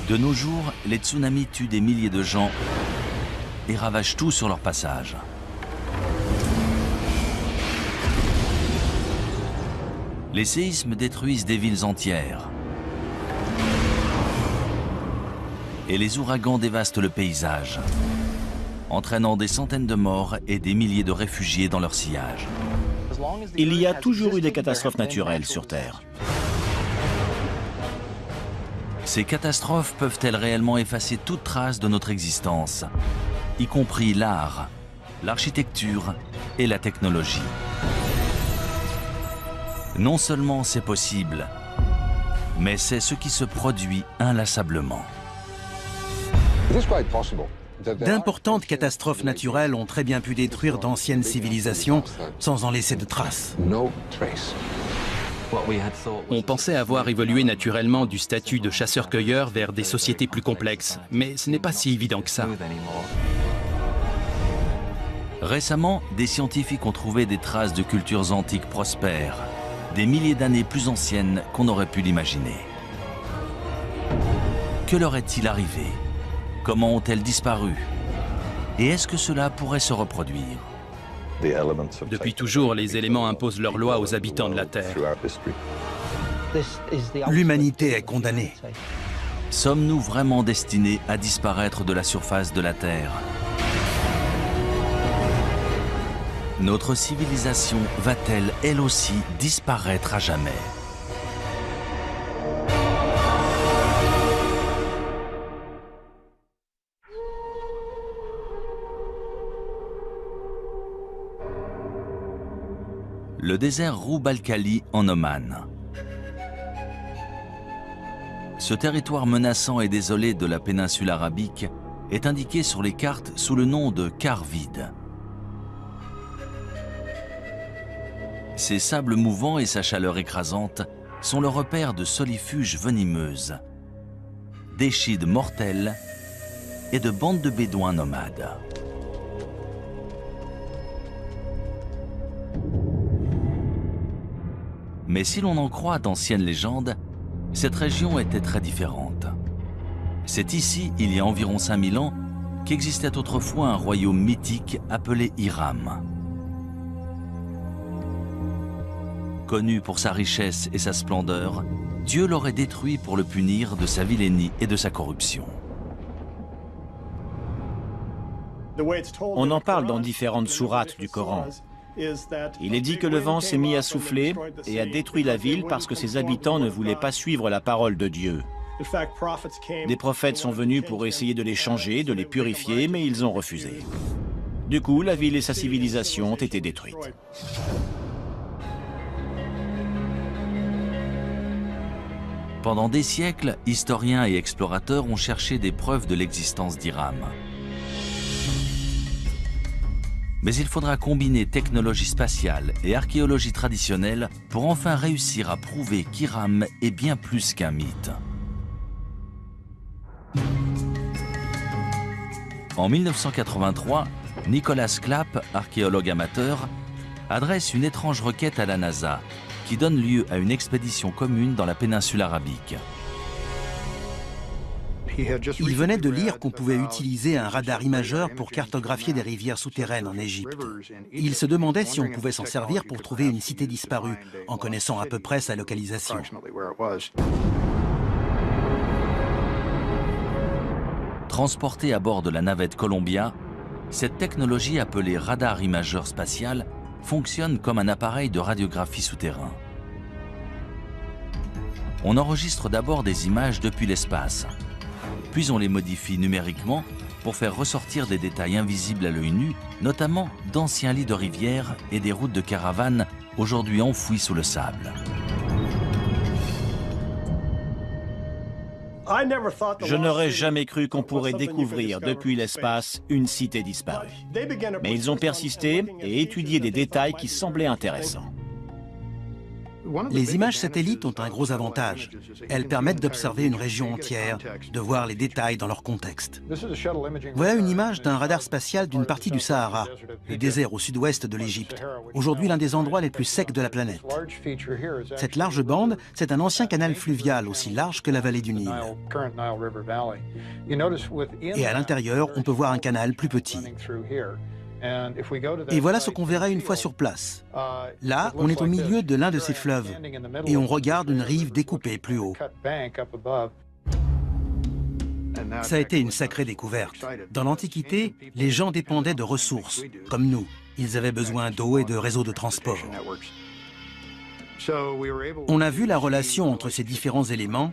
De nos jours, les tsunamis tuent des milliers de gens et ravagent tout sur leur passage. Les séismes détruisent des villes entières. Et les ouragans dévastent le paysage, entraînant des centaines de morts et des milliers de réfugiés dans leur sillage. Il y a toujours eu des catastrophes naturelles sur Terre. Ces catastrophes peuvent-elles réellement effacer toute trace de notre existence, y compris l'art, l'architecture et la technologie? Non seulement c'est possible, mais c'est ce qui se produit inlassablement. D'importantes catastrophes naturelles ont très bien pu détruire d'anciennes civilisations sans en laisser de traces. On pensait avoir évolué naturellement du statut de chasseur-cueilleur vers des sociétés plus complexes, mais ce n'est pas si évident que ça. Récemment, des scientifiques ont trouvé des traces de cultures antiques prospères, des milliers d'années plus anciennes qu'on aurait pu l'imaginer. Que leur est-il arrivé? Comment ont-elles disparu? Et est-ce que cela pourrait se reproduire? Depuis toujours, les éléments imposent leurs lois aux habitants de la Terre. L'humanité est condamnée. Sommes-nous vraiment destinés à disparaître de la surface de la Terre? Notre civilisation va-t-elle, elle aussi, disparaître à jamais? Le désert Roub al-Khali en Oman. Ce territoire menaçant et désolé de la péninsule arabique est indiqué sur les cartes sous le nom de quart vide. Ses sables mouvants et sa chaleur écrasante sont le repère de solifuges venimeuses, d'échides mortels et de bandes de bédouins nomades. Mais si l'on en croit d'anciennes légendes, cette région était très différente. C'est ici, il y a environ 5000 ans, qu'existait autrefois un royaume mythique appelé Hiram. Connu pour sa richesse et sa splendeur, Dieu l'aurait détruit pour le punir de sa vilainie et de sa corruption. On en parle dans différentes sourates du Coran. Il est dit que le vent s'est mis à souffler et a détruit la ville parce que ses habitants ne voulaient pas suivre la parole de Dieu. Des prophètes sont venus pour essayer de les changer, de les purifier, mais ils ont refusé. Du coup, la ville et sa civilisation ont été détruites. Pendant des siècles, historiens et explorateurs ont cherché des preuves de l'existence d'Hiram. Mais il faudra combiner technologie spatiale et archéologie traditionnelle pour enfin réussir à prouver qu'Hiram est bien plus qu'un mythe. En 1983, Nicholas Clapp, archéologue amateur, adresse une étrange requête à la NASA qui donne lieu à une expédition commune dans la péninsule arabique. Il venait de lire qu'on pouvait utiliser un radar imageur pour cartographier des rivières souterraines en Égypte. Il se demandait si on pouvait s'en servir pour trouver une cité disparue, en connaissant à peu près sa localisation. Transportée à bord de la navette Columbia, cette technologie appelée radar imageur spatial fonctionne comme un appareil de radiographie souterrain. On enregistre d'abord des images depuis l'espace, puis on les modifie numériquement pour faire ressortir des détails invisibles à l'œil nu, notamment d'anciens lits de rivières et des routes de caravanes aujourd'hui enfouies sous le sable. Je n'aurais jamais cru qu'on pourrait découvrir depuis l'espace une cité disparue. Mais ils ont persisté et étudié des détails qui semblaient intéressants. Les images satellites ont un gros avantage. Elles permettent d'observer une région entière, de voir les détails dans leur contexte. Voilà une image d'un radar spatial d'une partie du Sahara, le désert au sud-ouest de l'Égypte, aujourd'hui l'un des endroits les plus secs de la planète. Cette large bande, c'est un ancien canal fluvial aussi large que la vallée du Nil. Et à l'intérieur, on peut voir un canal plus petit. Et voilà ce qu'on verrait une fois sur place. Là, on est au milieu de l'un de ces fleuves et on regarde une rive découpée plus haut. Ça a été une sacrée découverte. Dans l'Antiquité, les gens dépendaient de ressources, comme nous. Ils avaient besoin d'eau et de réseaux de transport. On a vu la relation entre ces différents éléments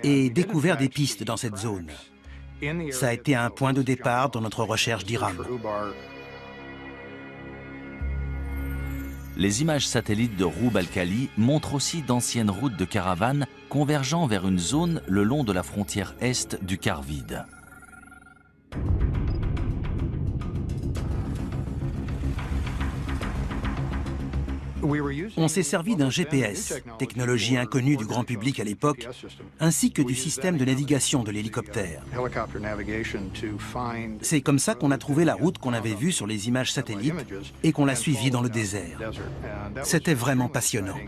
et découvert des pistes dans cette zone. Ça a été un point de départ dans notre recherche d'Iram. Les images satellites de Roub al-Khali montrent aussi d'anciennes routes de caravanes convergeant vers une zone le long de la frontière est du quart vide. On s'est servi d'un GPS, technologie inconnue du grand public à l'époque, ainsi que du système de navigation de l'hélicoptère. C'est comme ça qu'on a trouvé la route qu'on avait vue sur les images satellites et qu'on l'a suivie dans le désert. C'était vraiment passionnant.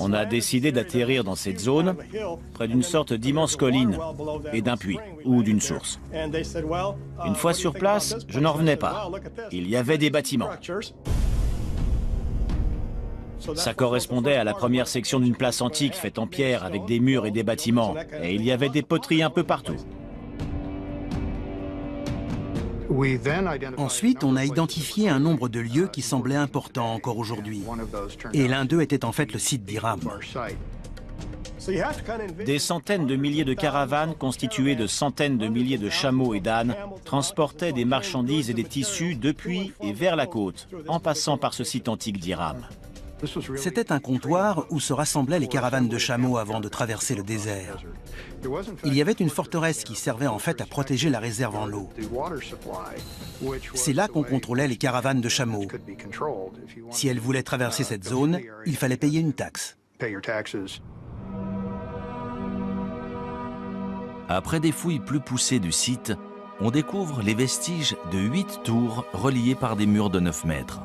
On a décidé d'atterrir dans cette zone, près d'une sorte d'immense colline et d'un puits ou d'une source. Une fois sur place, je n'en revenais pas. Il y avait des bâtiments. Ça correspondait à la première section d'une place antique faite en pierre avec des murs et des bâtiments. Et il y avait des poteries un peu partout. Ensuite, on a identifié un nombre de lieux qui semblaient importants encore aujourd'hui. Et l'un d'eux était en fait le site d'Iram. Des centaines de milliers de caravanes constituées de centaines de milliers de chameaux et d'ânes transportaient des marchandises et des tissus depuis et vers la côte, en passant par ce site antique d'Iram. C'était un comptoir où se rassemblaient les caravanes de chameaux avant de traverser le désert. Il y avait une forteresse qui servait en fait à protéger la réserve en eau. C'est là qu'on contrôlait les caravanes de chameaux. Si elles voulaient traverser cette zone, il fallait payer une taxe. Après des fouilles plus poussées du site, on découvre les vestiges de 8 tours reliées par des murs de 9 mètres.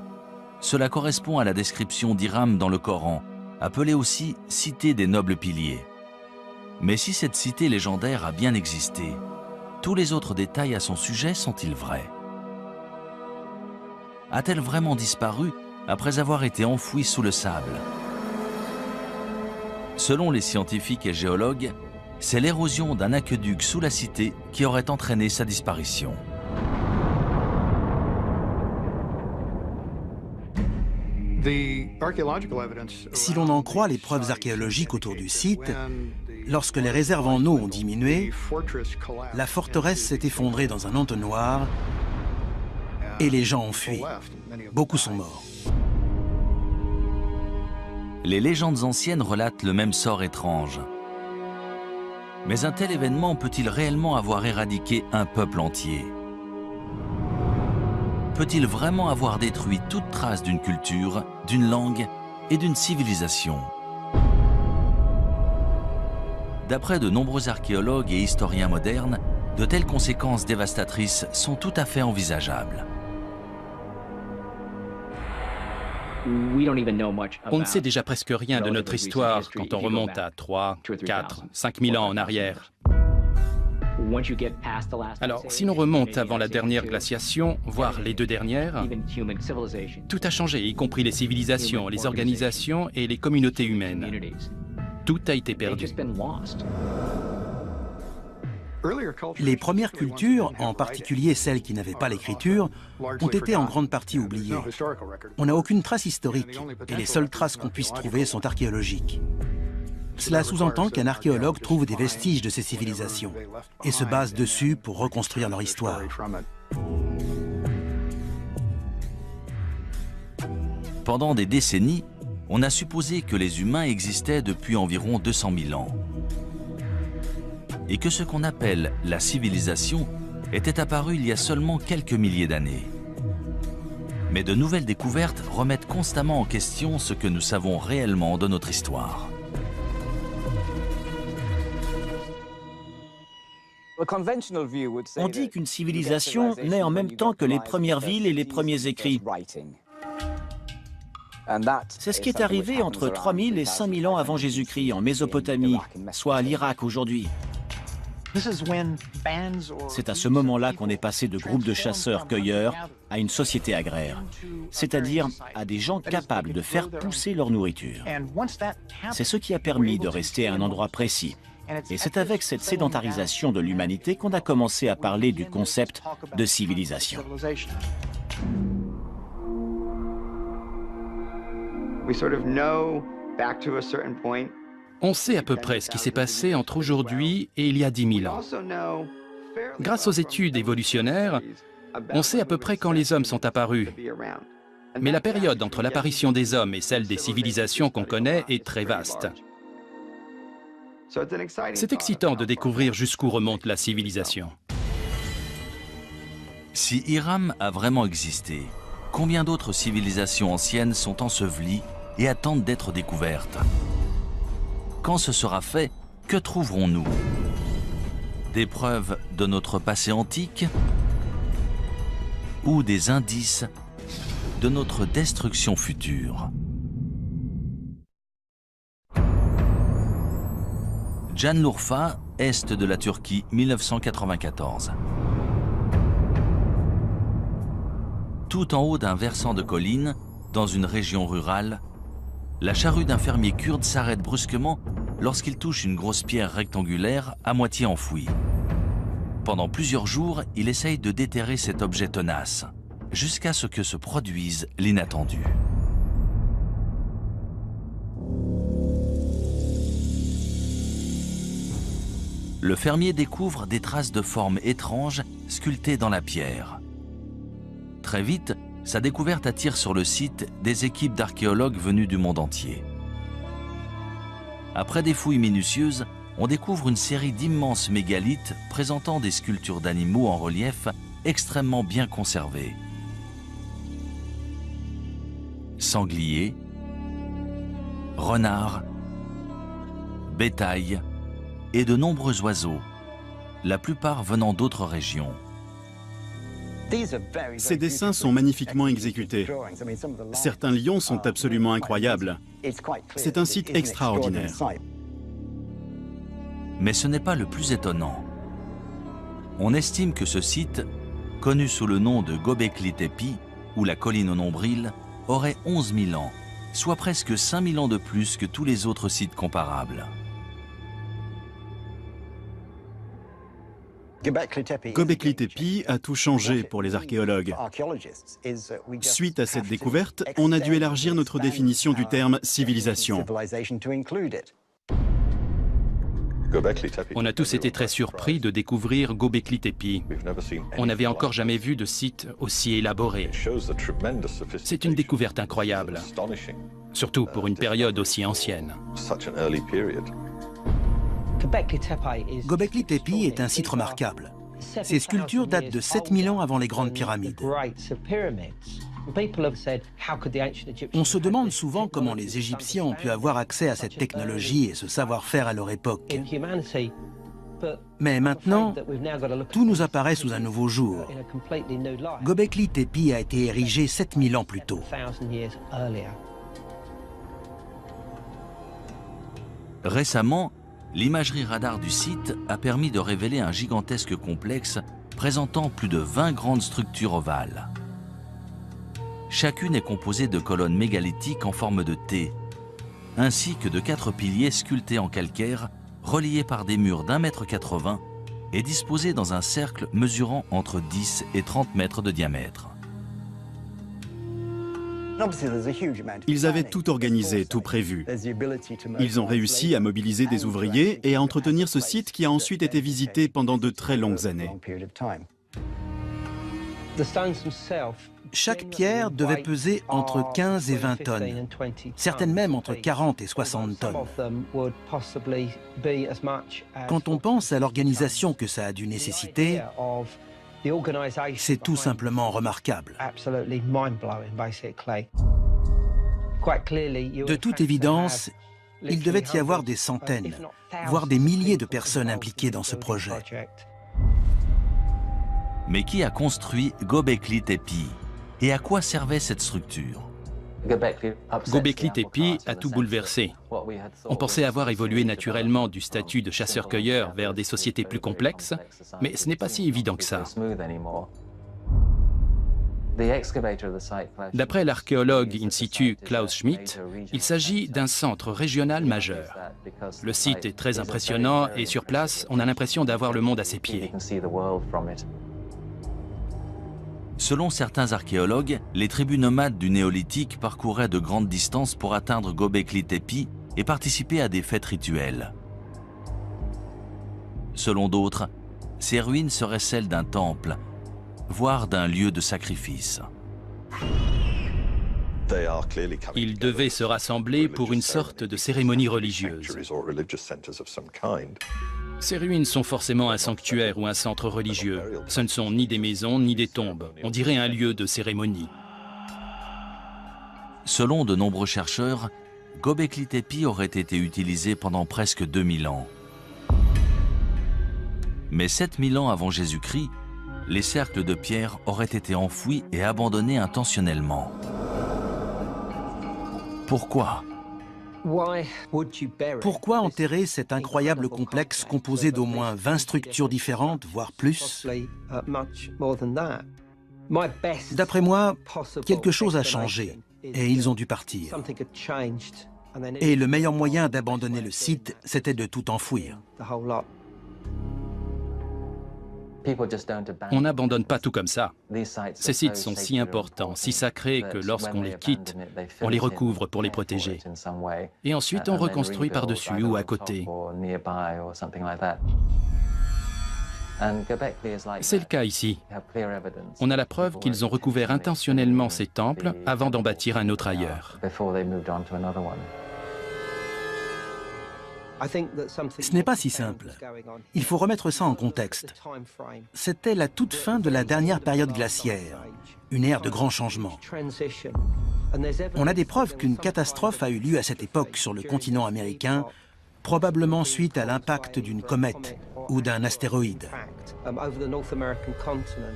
Cela correspond à la description d'Iram dans le Coran, appelée aussi « cité des nobles piliers ». Mais si cette cité légendaire a bien existé, tous les autres détails à son sujet sont-ils vrais? A-t-elle vraiment disparu après avoir été enfouie sous le sable? Selon les scientifiques et géologues, c'est l'érosion d'un aqueduc sous la cité qui aurait entraîné sa disparition. Si l'on en croit les preuves archéologiques autour du site, lorsque les réserves en eau ont diminué, la forteresse s'est effondrée dans un entonnoir et les gens ont fui. Beaucoup sont morts. Les légendes anciennes relatent le même sort étrange. Mais un tel événement peut-il réellement avoir éradiqué un peuple entier? Peut-il vraiment avoir détruit toute trace d'une culture, d'une langue et d'une civilisation? D'après de nombreux archéologues et historiens modernes, de telles conséquences dévastatrices sont tout à fait envisageables. On ne sait déjà presque rien de notre histoire quand on remonte à 3, 4, 5 000 ans en arrière. Alors, si l'on remonte avant la dernière glaciation, voire les 2 dernières, tout a changé, y compris les civilisations, les organisations et les communautés humaines. Tout a été perdu. Les premières cultures, en particulier celles qui n'avaient pas l'écriture, ont été en grande partie oubliées. On n'a aucune trace historique et les seules traces qu'on puisse trouver sont archéologiques. Cela sous-entend qu'un archéologue trouve des vestiges de ces civilisations et se base dessus pour reconstruire leur histoire. Pendant des décennies, on a supposé que les humains existaient depuis environ 200 000 ans et que ce qu'on appelle la civilisation était apparu il y a seulement quelques milliers d'années. Mais de nouvelles découvertes remettent constamment en question ce que nous savons réellement de notre histoire. On dit qu'une civilisation naît en même temps que les premières villes et les premiers écrits. C'est ce qui est arrivé entre 3000 et 5000 ans avant Jésus-Christ en Mésopotamie, soit à l'Irak aujourd'hui. C'est à ce moment-là qu'on est passé de groupes de chasseurs-cueilleurs à une société agraire, c'est-à-dire à des gens capables de faire pousser leur nourriture. C'est ce qui a permis de rester à un endroit précis. Et c'est avec cette sédentarisation de l'humanité qu'on a commencé à parler du concept de civilisation. On sait à peu près ce qui s'est passé entre aujourd'hui et il y a 10 000 ans. Grâce aux études évolutionnaires, on sait à peu près quand les hommes sont apparus. Mais la période entre l'apparition des hommes et celle des civilisations qu'on connaît est très vaste. C'est excitant de découvrir jusqu'où remonte la civilisation. Si Hiram a vraiment existé, combien d'autres civilisations anciennes sont ensevelies et attendent d'être découvertes? Quand ce sera fait, que trouverons-nous? Des preuves de notre passé antique ou des indices de notre destruction future? Şanlıurfa, est de la Turquie, 1994. Tout en haut d'un versant de colline, dans une région rurale, la charrue d'un fermier kurde s'arrête brusquement lorsqu'il touche une grosse pierre rectangulaire à moitié enfouie. Pendant plusieurs jours, il essaye de déterrer cet objet tenace, jusqu'à ce que se produise l'inattendu. Le fermier découvre des traces de formes étranges sculptées dans la pierre. Très vite, sa découverte attire sur le site des équipes d'archéologues venus du monde entier. Après des fouilles minutieuses, on découvre une série d'immenses mégalithes présentant des sculptures d'animaux en relief extrêmement bien conservées. Sangliers, renards, bétail et de nombreux oiseaux, la plupart venant d'autres régions. Ces dessins sont magnifiquement exécutés. Certains lions sont absolument incroyables. C'est un site extraordinaire. Mais ce n'est pas le plus étonnant. On estime que ce site, connu sous le nom de Göbekli Tepe, ou la colline au nombril, aurait 11 000 ans, soit presque 5 000 ans de plus que tous les autres sites comparables. Göbekli Tepe a tout changé pour les archéologues. Suite à cette découverte, on a dû élargir notre définition du terme civilisation. On a tous été très surpris de découvrir Göbekli Tepe. On n'avait encore jamais vu de site aussi élaboré. C'est une découverte incroyable, surtout pour une période aussi ancienne. Göbekli Tepe est un site remarquable. Ces sculptures datent de 7000 ans avant les grandes pyramides. On se demande souvent comment les Égyptiens ont pu avoir accès à cette technologie et ce savoir-faire à leur époque. Mais maintenant, tout nous apparaît sous un nouveau jour. Göbekli Tepe a été érigé 7000 ans plus tôt. Récemment, l'imagerie radar du site a permis de révéler un gigantesque complexe présentant plus de 20 grandes structures ovales. Chacune est composée de colonnes mégalithiques en forme de T, ainsi que de 4 piliers sculptés en calcaire, reliés par des murs d'1,80 m et disposés dans un cercle mesurant entre 10 et 30 mètres de diamètre. Ils avaient tout organisé, tout prévu. Ils ont réussi à mobiliser des ouvriers et à entretenir ce site qui a ensuite été visité pendant de très longues années. Chaque pierre devait peser entre 15 et 20 tonnes, certaines même entre 40 et 60 tonnes. Quand on pense à l'organisation que ça a dû nécessiter, C'est tout simplement remarquable. De toute évidence, il devait y avoir des centaines, voire des milliers de personnes impliquées dans ce projet. Mais qui a construit Göbekli Tepe? Et à quoi servait cette structure? Göbekli Tepe a tout bouleversé. On pensait avoir évolué naturellement du statut de chasseur-cueilleur vers des sociétés plus complexes, mais ce n'est pas si évident que ça. D'après l'archéologue in situ Klaus Schmidt, il s'agit d'un centre régional majeur. Le site est très impressionnant et sur place, on a l'impression d'avoir le monde à ses pieds. Selon certains archéologues, les tribus nomades du néolithique parcouraient de grandes distances pour atteindre Göbekli Tepe et participer à des fêtes rituelles. Selon d'autres, ces ruines seraient celles d'un temple, voire d'un lieu de sacrifice. Ils devaient se rassembler pour une sorte de cérémonie religieuse. Ces ruines sont forcément un sanctuaire ou un centre religieux. Ce ne sont ni des maisons ni des tombes. On dirait un lieu de cérémonie. Selon de nombreux chercheurs, Göbekli Tepe aurait été utilisé pendant presque 2000 ans. Mais 7000 ans avant Jésus-Christ, les cercles de pierre auraient été enfouis et abandonnés intentionnellement. Pourquoi ? Pourquoi enterrer cet incroyable complexe composé d'au moins 20 structures différentes, voire plus? D'après moi, quelque chose a changé et ils ont dû partir. Et le meilleur moyen d'abandonner le site, c'était de tout enfouir. On n'abandonne pas tout comme ça. Ces sites sont si importants, si sacrés que lorsqu'on les quitte, on les recouvre pour les protéger. Et ensuite, on reconstruit par-dessus ou à côté. C'est le cas ici. On a la preuve qu'ils ont recouvert intentionnellement ces temples avant d'en bâtir un autre ailleurs. Ce n'est pas si simple. Il faut remettre ça en contexte. C'était la toute fin de la dernière période glaciaire, une ère de grands changements. On a des preuves qu'une catastrophe a eu lieu à cette époque sur le continent américain, probablement suite à l'impact d'une comète ou d'un astéroïde.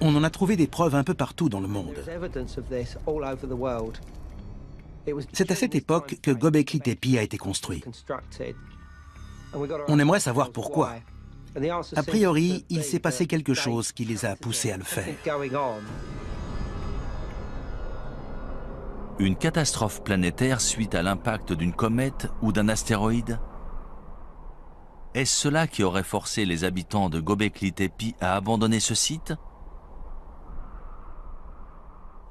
On en a trouvé des preuves un peu partout dans le monde. C'est à cette époque que Göbekli Tepe a été construit. On aimerait savoir pourquoi. A priori, il s'est passé quelque chose qui les a poussés à le faire. Une catastrophe planétaire suite à l'impact d'une comète ou d'un astéroïde? Est-ce cela qui aurait forcé les habitants de Göbekli Tepe à abandonner ce site?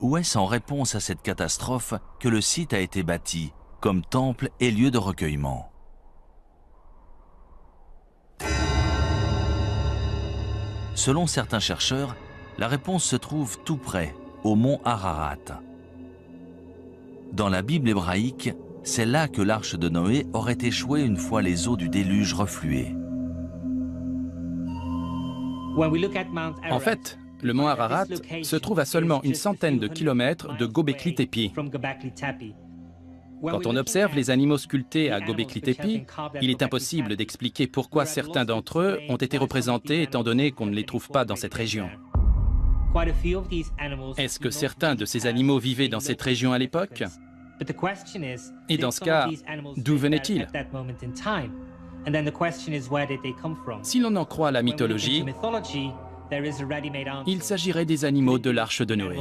Ou est-ce en réponse à cette catastrophe que le site a été bâti comme temple et lieu de recueillement? Selon certains chercheurs, la réponse se trouve tout près, au mont Ararat. Dans la Bible hébraïque, c'est là que l'arche de Noé aurait échoué une fois les eaux du déluge refluées. En fait, le mont Ararat se trouve à seulement une centaine de kilomètres de Göbekli Tepe. Quand on observe les animaux sculptés à Göbekli Tepe, il est impossible d'expliquer pourquoi certains d'entre eux ont été représentés étant donné qu'on ne les trouve pas dans cette région. Est-ce que certains de ces animaux vivaient dans cette région à l'époque? Et dans ce cas, d'où venaient-ils? Si l'on en croit la mythologie, il s'agirait des animaux de l'arche de Noé.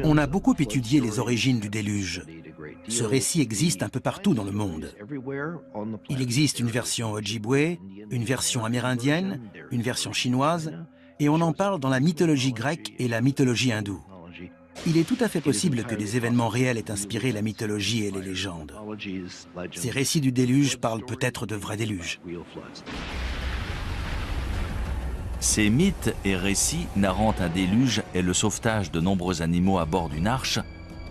On a beaucoup étudié les origines du déluge. Ce récit existe un peu partout dans le monde. Il existe une version Ojibwe, une version amérindienne, une version chinoise, et on en parle dans la mythologie grecque et la mythologie hindoue. Il est tout à fait possible que des événements réels aient inspiré la mythologie et les légendes. Ces récits du déluge parlent peut-être de vrais déluges. Ces mythes et récits narrant un déluge et le sauvetage de nombreux animaux à bord d'une arche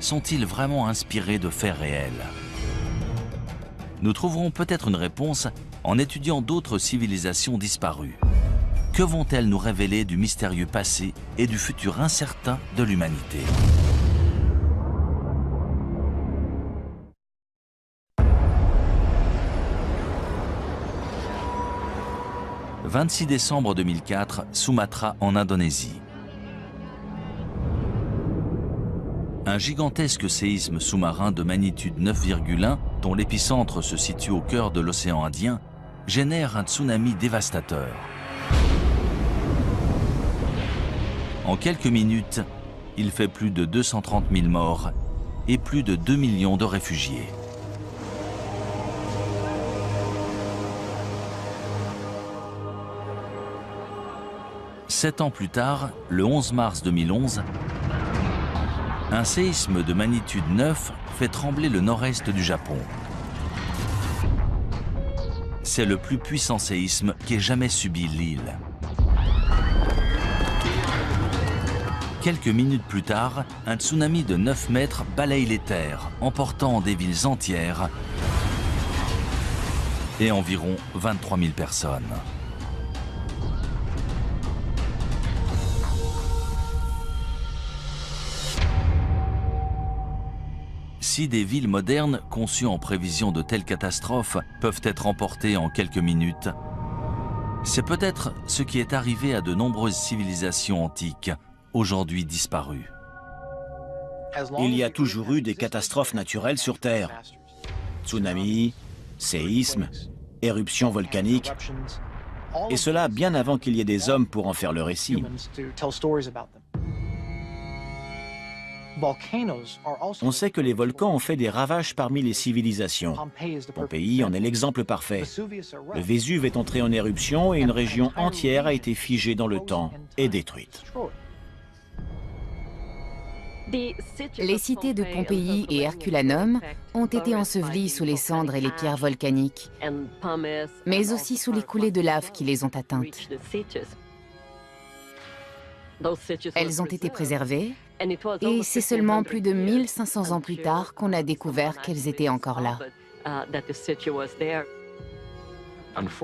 sont-ils vraiment inspirés de faits réels? Nous trouverons peut-être une réponse en étudiant d'autres civilisations disparues. Que vont-elles nous révéler du mystérieux passé et du futur incertain de l'humanité ? « 26 décembre 2004, Sumatra en Indonésie. Un gigantesque séisme sous-marin de magnitude 9,1, dont l'épicentre se situe au cœur de l'océan Indien, génère un tsunami dévastateur. En quelques minutes, il fait plus de 230 000 morts et plus de 2 millions de réfugiés. Sept ans plus tard, le 11 mars 2011, un séisme de magnitude 9 fait trembler le nord-est du Japon. C'est le plus puissant séisme qu'ait jamais subi l'île. Quelques minutes plus tard, un tsunami de 9 mètres balaye les terres, emportant des villes entières et environ 23 000 personnes. Si des villes modernes conçues en prévision de telles catastrophes peuvent être emportées en quelques minutes, c'est peut-être ce qui est arrivé à de nombreuses civilisations antiques, aujourd'hui disparues. Il y a toujours eu des catastrophes naturelles sur Terre. Tsunamis, séismes, éruptions volcaniques, et cela bien avant qu'il y ait des hommes pour en faire le récit. On sait que les volcans ont fait des ravages parmi les civilisations. Pompéi en est l'exemple parfait. Le Vésuve est entré en éruption et une région entière a été figée dans le temps et détruite. Les cités de Pompéi et Herculanum ont été ensevelies sous les cendres et les pierres volcaniques, mais aussi sous les coulées de lave qui les ont atteintes. Elles ont été préservées, et c'est seulement plus de 1500 ans plus tard qu'on a découvert qu'elles étaient encore là.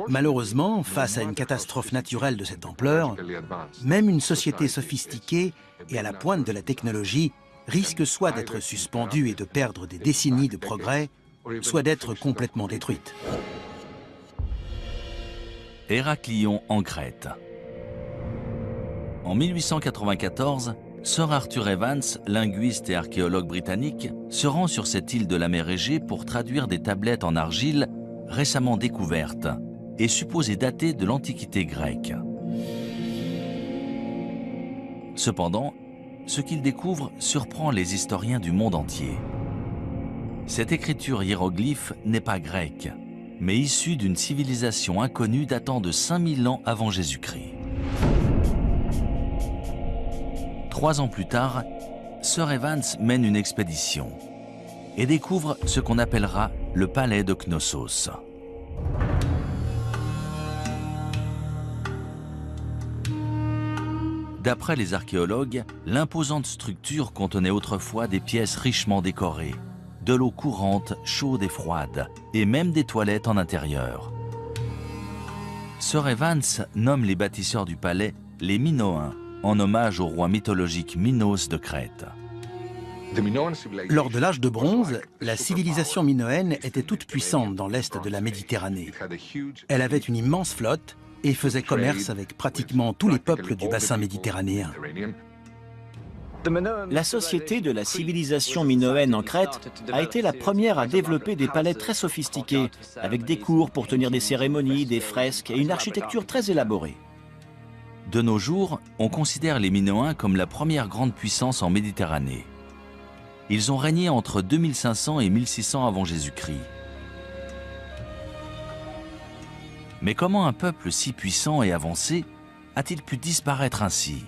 Malheureusement, face à une catastrophe naturelle de cette ampleur, même une société sophistiquée et à la pointe de la technologie risque soit d'être suspendue et de perdre des décennies de progrès, soit d'être complètement détruite. Héraclion en Crète. En 1894, Sir Arthur Evans, linguiste et archéologue britannique, se rend sur cette île de la mer Égée pour traduire des tablettes en argile récemment découvertes et supposées datées de l'Antiquité grecque. Cependant, ce qu'il découvre surprend les historiens du monde entier. Cette écriture hiéroglyphe n'est pas grecque, mais issue d'une civilisation inconnue datant de 5000 ans avant Jésus-Christ. 3 ans plus tard, Sir Evans mène une expédition et découvre ce qu'on appellera le palais de Knossos. D'après les archéologues, l'imposante structure contenait autrefois des pièces richement décorées, de l'eau courante, chaude et froide, et même des toilettes en intérieur. Sir Evans nomme les bâtisseurs du palais les Minoens, en hommage au roi mythologique Minos de Crète. Lors de l'âge de bronze, la civilisation minoenne était toute puissante dans l'est de la Méditerranée. Elle avait une immense flotte et faisait commerce avec pratiquement tous les peuples du bassin méditerranéen. La société de la civilisation minoenne en Crète a été la première à développer des palais très sophistiqués, avec des cours pour tenir des cérémonies, des fresques et une architecture très élaborée. De nos jours, on considère les Minoens comme la première grande puissance en Méditerranée. Ils ont régné entre 2500 et 1600 avant Jésus-Christ. Mais comment un peuple si puissant et avancé a-t-il pu disparaître ainsi ?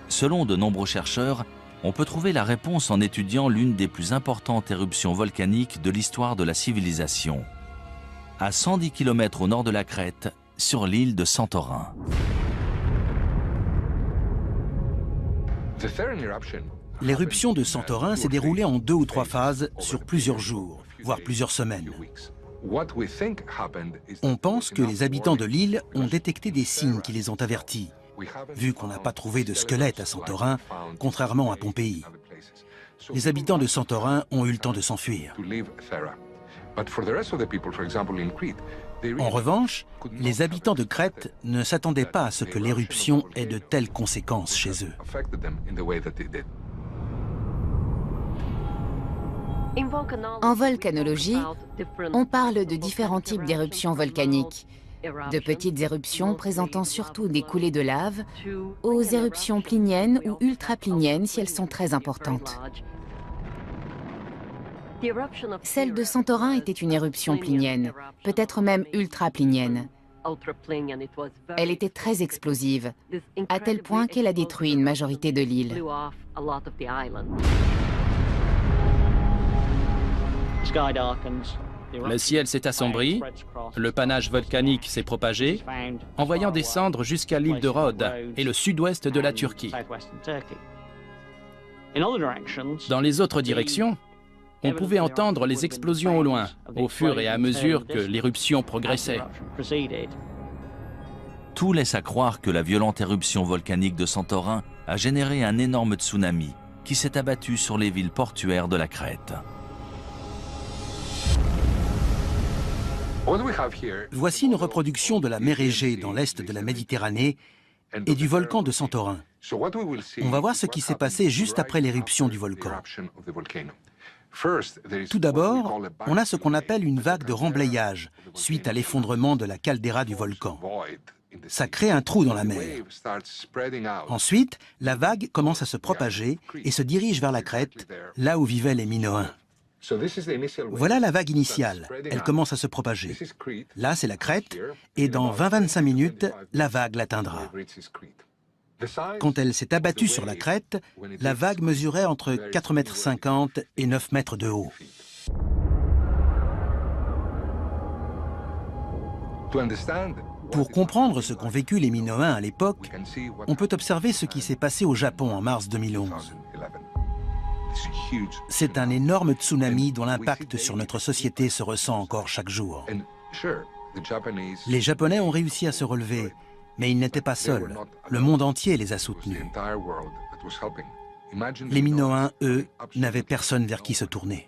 Selon de nombreux chercheurs, on peut trouver la réponse en étudiant l'une des plus importantes éruptions volcaniques de l'histoire de la civilisation, à 110 km au nord de la Crète, sur l'île de Santorin. L'éruption de Santorin s'est déroulée en 2 ou 3 phases sur plusieurs jours, voire plusieurs semaines. On pense que les habitants de l'île ont détecté des signes qui les ont avertis, vu qu'on n'a pas trouvé de squelette à Santorin, contrairement à Pompéi. Les habitants de Santorin ont eu le temps de s'enfuir. En revanche, les habitants de Crète ne s'attendaient pas à ce que l'éruption ait de telles conséquences chez eux. En volcanologie, on parle de différents types d'éruptions volcaniques, de petites éruptions présentant surtout des coulées de lave, aux éruptions pliniennes ou ultrapliniennes si elles sont très importantes. Celle de Santorin était une éruption plinienne, peut-être même ultraplinienne. Elle était très explosive, à tel point qu'elle a détruit une majorité de l'île. Le ciel s'est assombri, le panache volcanique s'est propagé, envoyant des cendres jusqu'à l'île de Rhodes et le sud-ouest de la Turquie. Dans les autres directions, on pouvait entendre les explosions au loin, au fur et à mesure que l'éruption progressait. Tout laisse à croire que la violente éruption volcanique de Santorin a généré un énorme tsunami qui s'est abattu sur les villes portuaires de la Crète. Voici une reproduction de la mer Égée dans l'est de la Méditerranée et du volcan de Santorin. On va voir ce qui s'est passé juste après l'éruption du volcan. Tout d'abord, on a ce qu'on appelle une vague de remblayage suite à l'effondrement de la caldeira du volcan. Ça crée un trou dans la mer. Ensuite, la vague commence à se propager et se dirige vers la Crète, là où vivaient les Minoens. Voilà la vague initiale, elle commence à se propager. Là, c'est la Crète, et dans 20-25 minutes, la vague l'atteindra. Quand elle s'est abattue sur la Crète, la vague mesurait entre 4,50 m et 9 mètres de haut. Pour comprendre ce qu'ont vécu les Minoens à l'époque, on peut observer ce qui s'est passé au Japon en mars 2011. C'est un énorme tsunami dont l'impact sur notre société se ressent encore chaque jour. Les Japonais ont réussi à se relever, mais ils n'étaient pas seuls. Le monde entier les a soutenus. Les Minoens, eux, n'avaient personne vers qui se tourner.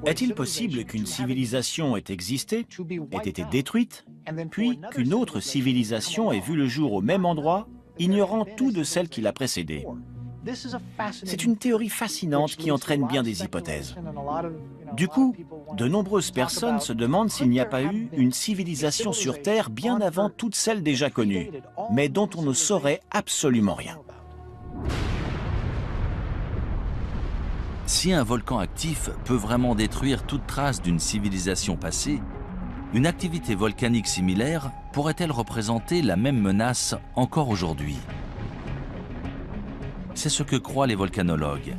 Est-il possible qu'une civilisation ait existé, ait été détruite, puis qu'une autre civilisation ait vu le jour au même endroit, ignorant tout de celle qui l'a précédée? C'est une théorie fascinante qui entraîne bien des hypothèses. Du coup, de nombreuses personnes se demandent s'il n'y a pas eu une civilisation sur Terre bien avant toutes celles déjà connues, mais dont on ne saurait absolument rien. Si un volcan actif peut vraiment détruire toute trace d'une civilisation passée, une activité volcanique similaire pourrait-elle représenter la même menace encore aujourd'hui? C'est ce que croient les volcanologues.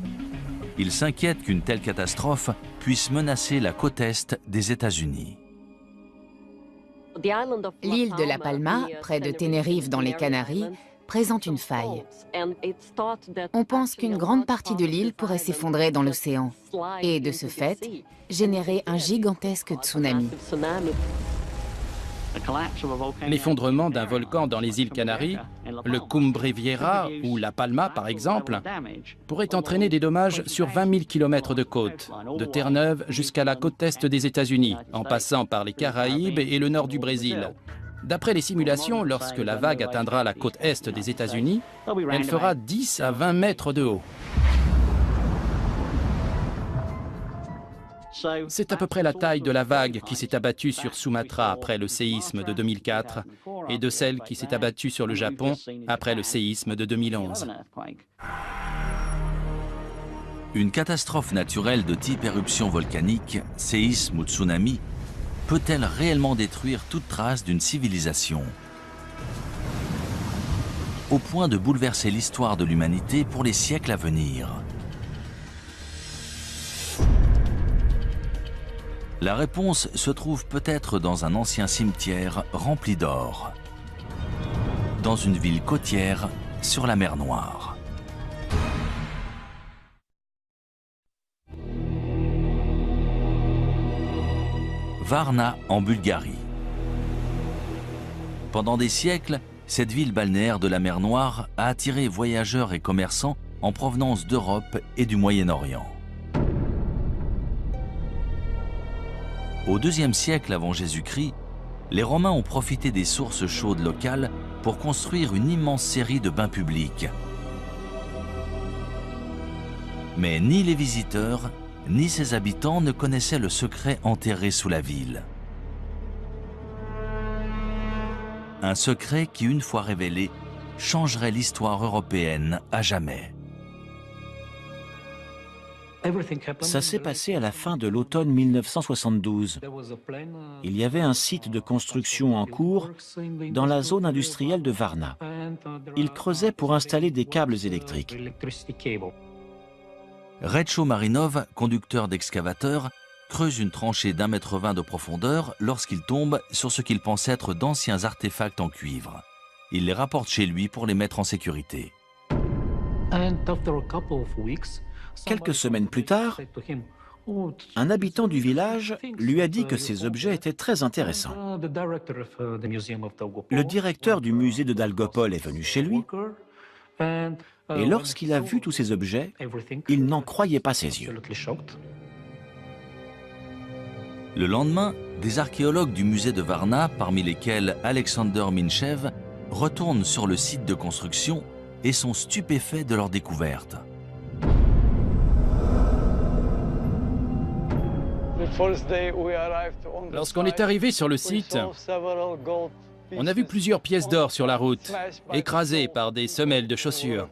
Ils s'inquiètent qu'une telle catastrophe puisse menacer la côte est des États-Unis. L'île de La Palma, près de Tenerife dans les Canaries, présente une faille. On pense qu'une grande partie de l'île pourrait s'effondrer dans l'océan et, de ce fait, générer un gigantesque tsunami. L'effondrement d'un volcan dans les îles Canaries, le Cumbre Vieja ou La Palma par exemple, pourrait entraîner des dommages sur 20 000 km de côte, de Terre-Neuve jusqu'à la côte est des États-Unis, en passant par les Caraïbes et le nord du Brésil. D'après les simulations, lorsque la vague atteindra la côte est des États-Unis, elle fera 10 à 20 mètres de haut. C'est à peu près la taille de la vague qui s'est abattue sur Sumatra après le séisme de 2004 et de celle qui s'est abattue sur le Japon après le séisme de 2011. Une catastrophe naturelle de type éruption volcanique, séisme ou tsunami, peut-elle réellement détruire toute trace d'une civilisation? Au point de bouleverser l'histoire de l'humanité pour les siècles à venir. La réponse se trouve peut-être dans un ancien cimetière rempli d'or. dans une ville côtière sur la mer Noire. Varna en Bulgarie. Pendant des siècles, cette ville balnéaire de la mer Noire a attiré voyageurs et commerçants en provenance d'Europe et du Moyen-Orient. Au IIe siècle avant Jésus-Christ, les Romains ont profité des sources chaudes locales pour construire une immense série de bains publics. Mais ni les visiteurs, ni ses habitants ne connaissaient le secret enterré sous la ville. Un secret qui, une fois révélé, changerait l'histoire européenne à jamais. Ça s'est passé à la fin de l'automne 1972. Il y avait un site de construction en cours dans la zone industrielle de Varna. Ils creusaient pour installer des câbles électriques. Retcho Marinov, conducteur d'excavateur, creuse une tranchée d'1,20 m de profondeur lorsqu'il tombe sur ce qu'il pense être d'anciens artefacts en cuivre. Il les rapporte chez lui pour les mettre en sécurité. Quelques semaines plus tard, un habitant du village lui a dit que ces objets étaient très intéressants. Le directeur du musée de Dalgopol est venu chez lui et lorsqu'il a vu tous ces objets, il n'en croyait pas ses yeux. Le lendemain, des archéologues du musée de Varna, parmi lesquels Alexander Minchev, retournent sur le site de construction et sont stupéfaits de leur découverte. Lorsqu'on est arrivé sur le site, on a vu plusieurs pièces d'or sur la route, écrasées par des semelles de chaussures.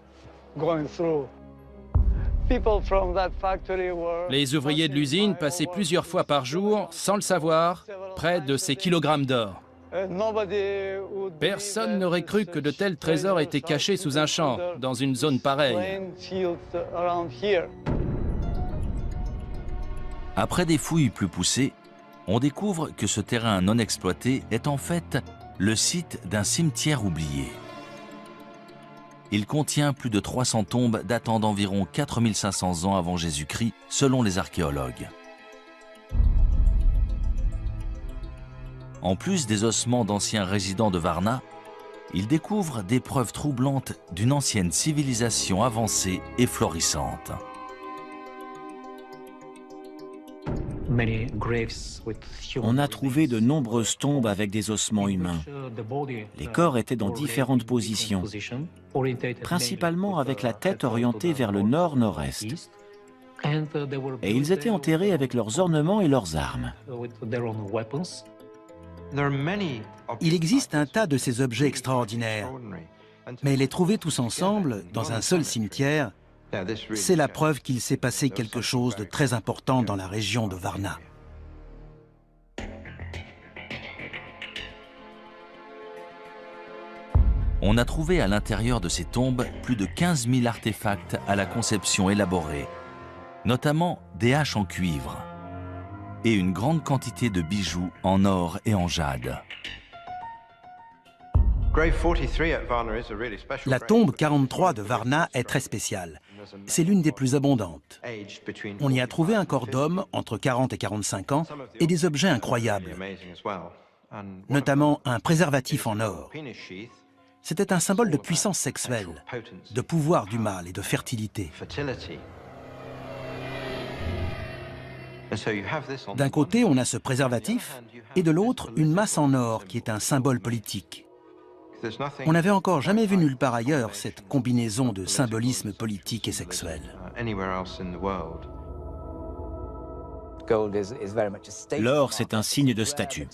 Les ouvriers de l'usine passaient plusieurs fois par jour, sans le savoir, près de ces kilogrammes d'or. Personne n'aurait cru que de tels trésors étaient cachés sous un champ, dans une zone pareille. Après des fouilles plus poussées, on découvre que ce terrain non exploité est en fait le site d'un cimetière oublié. Il contient plus de 300 tombes datant d'environ 4500 ans avant Jésus-Christ, selon les archéologues. En plus des ossements d'anciens résidents de Varna, ils découvrent des preuves troublantes d'une ancienne civilisation avancée et florissante. On a trouvé de nombreuses tombes avec des ossements humains. Les corps étaient dans différentes positions, principalement avec la tête orientée vers le nord-nord-est. Et ils étaient enterrés avec leurs ornements et leurs armes. Il existe un tas de ces objets extraordinaires, mais les trouver tous ensemble, dans un seul cimetière, c'est la preuve qu'il s'est passé quelque chose de très important dans la région de Varna. On a trouvé à l'intérieur de ces tombes plus de 15 000 artefacts à la conception élaborée, notamment des haches en cuivre et une grande quantité de bijoux en or et en jade. La tombe 43 de Varna est très spéciale. C'est l'une des plus abondantes. On y a trouvé un corps d'homme entre 40 et 45 ans et des objets incroyables, notamment un préservatif en or. C'était un symbole de puissance sexuelle, de pouvoir du mâle et de fertilité. D'un côté, on a ce préservatif et de l'autre, une masse en or qui est un symbole politique. On n'avait encore jamais vu nulle part ailleurs cette combinaison de symbolisme politique et sexuel. L'or, c'est un signe de statut.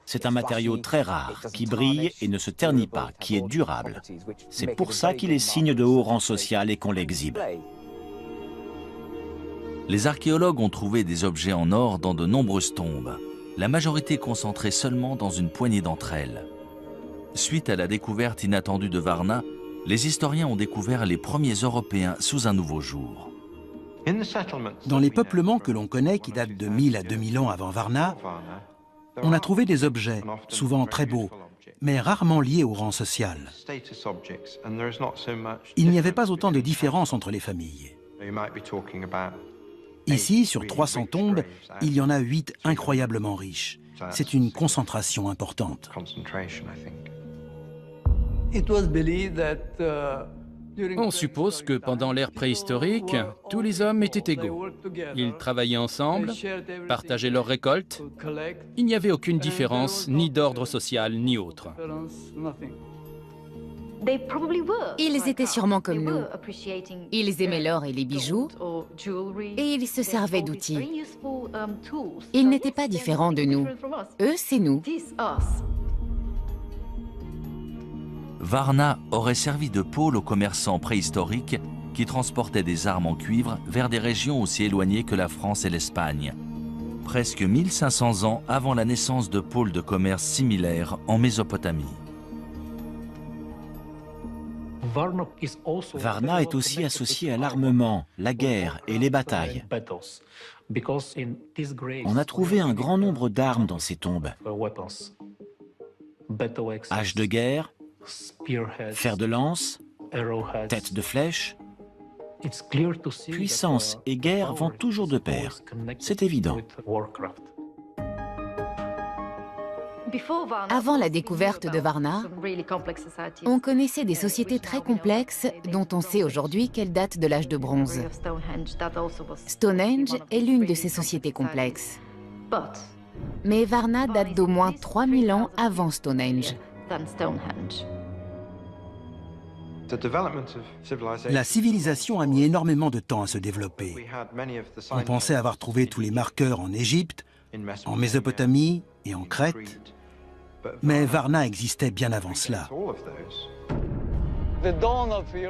C'est un matériau très rare, qui brille et ne se ternit pas, qui est durable. C'est pour ça qu'il est signe de haut rang social et qu'on l'exhibe. Les archéologues ont trouvé des objets en or dans de nombreuses tombes, la majorité concentrée seulement dans une poignée d'entre elles. Suite à la découverte inattendue de Varna, les historiens ont découvert les premiers Européens sous un nouveau jour. Dans les peuplements que l'on connaît, qui datent de 1000 à 2000 ans avant Varna, on a trouvé des objets, souvent très beaux, mais rarement liés au rang social. Il n'y avait pas autant de différence entre les familles. Ici, sur 300 tombes, il y en a 8 incroyablement riches. C'est une concentration importante. On suppose que pendant l'ère préhistorique, tous les hommes étaient égaux. Ils travaillaient ensemble, partageaient leurs récoltes. Il n'y avait aucune différence, ni d'ordre social, ni autre. Ils étaient sûrement comme nous. Ils aimaient l'or et les bijoux, et ils se servaient d'outils. Ils n'étaient pas différents de nous. Eux, c'est nous. Varna aurait servi de pôle aux commerçants préhistoriques qui transportaient des armes en cuivre vers des régions aussi éloignées que la France et l'Espagne. Presque 1500 ans avant la naissance de pôles de commerce similaires en Mésopotamie. Varna est aussi associé à l'armement, la guerre et les batailles. On a trouvé un grand nombre d'armes dans ces tombes. Haches de guerre, fer de lance, tête de flèche. Puissance et guerre vont toujours de pair. C'est évident. Avant la découverte de Varna, on connaissait des sociétés très complexes dont on sait aujourd'hui qu'elles datent de l'âge de bronze. Stonehenge est l'une de ces sociétés complexes. Mais Varna date d'au moins 3000 ans avant Stonehenge. La civilisation a mis énormément de temps à se développer. On pensait avoir trouvé tous les marqueurs en Égypte, en Mésopotamie et en Crète, mais Varna existait bien avant cela.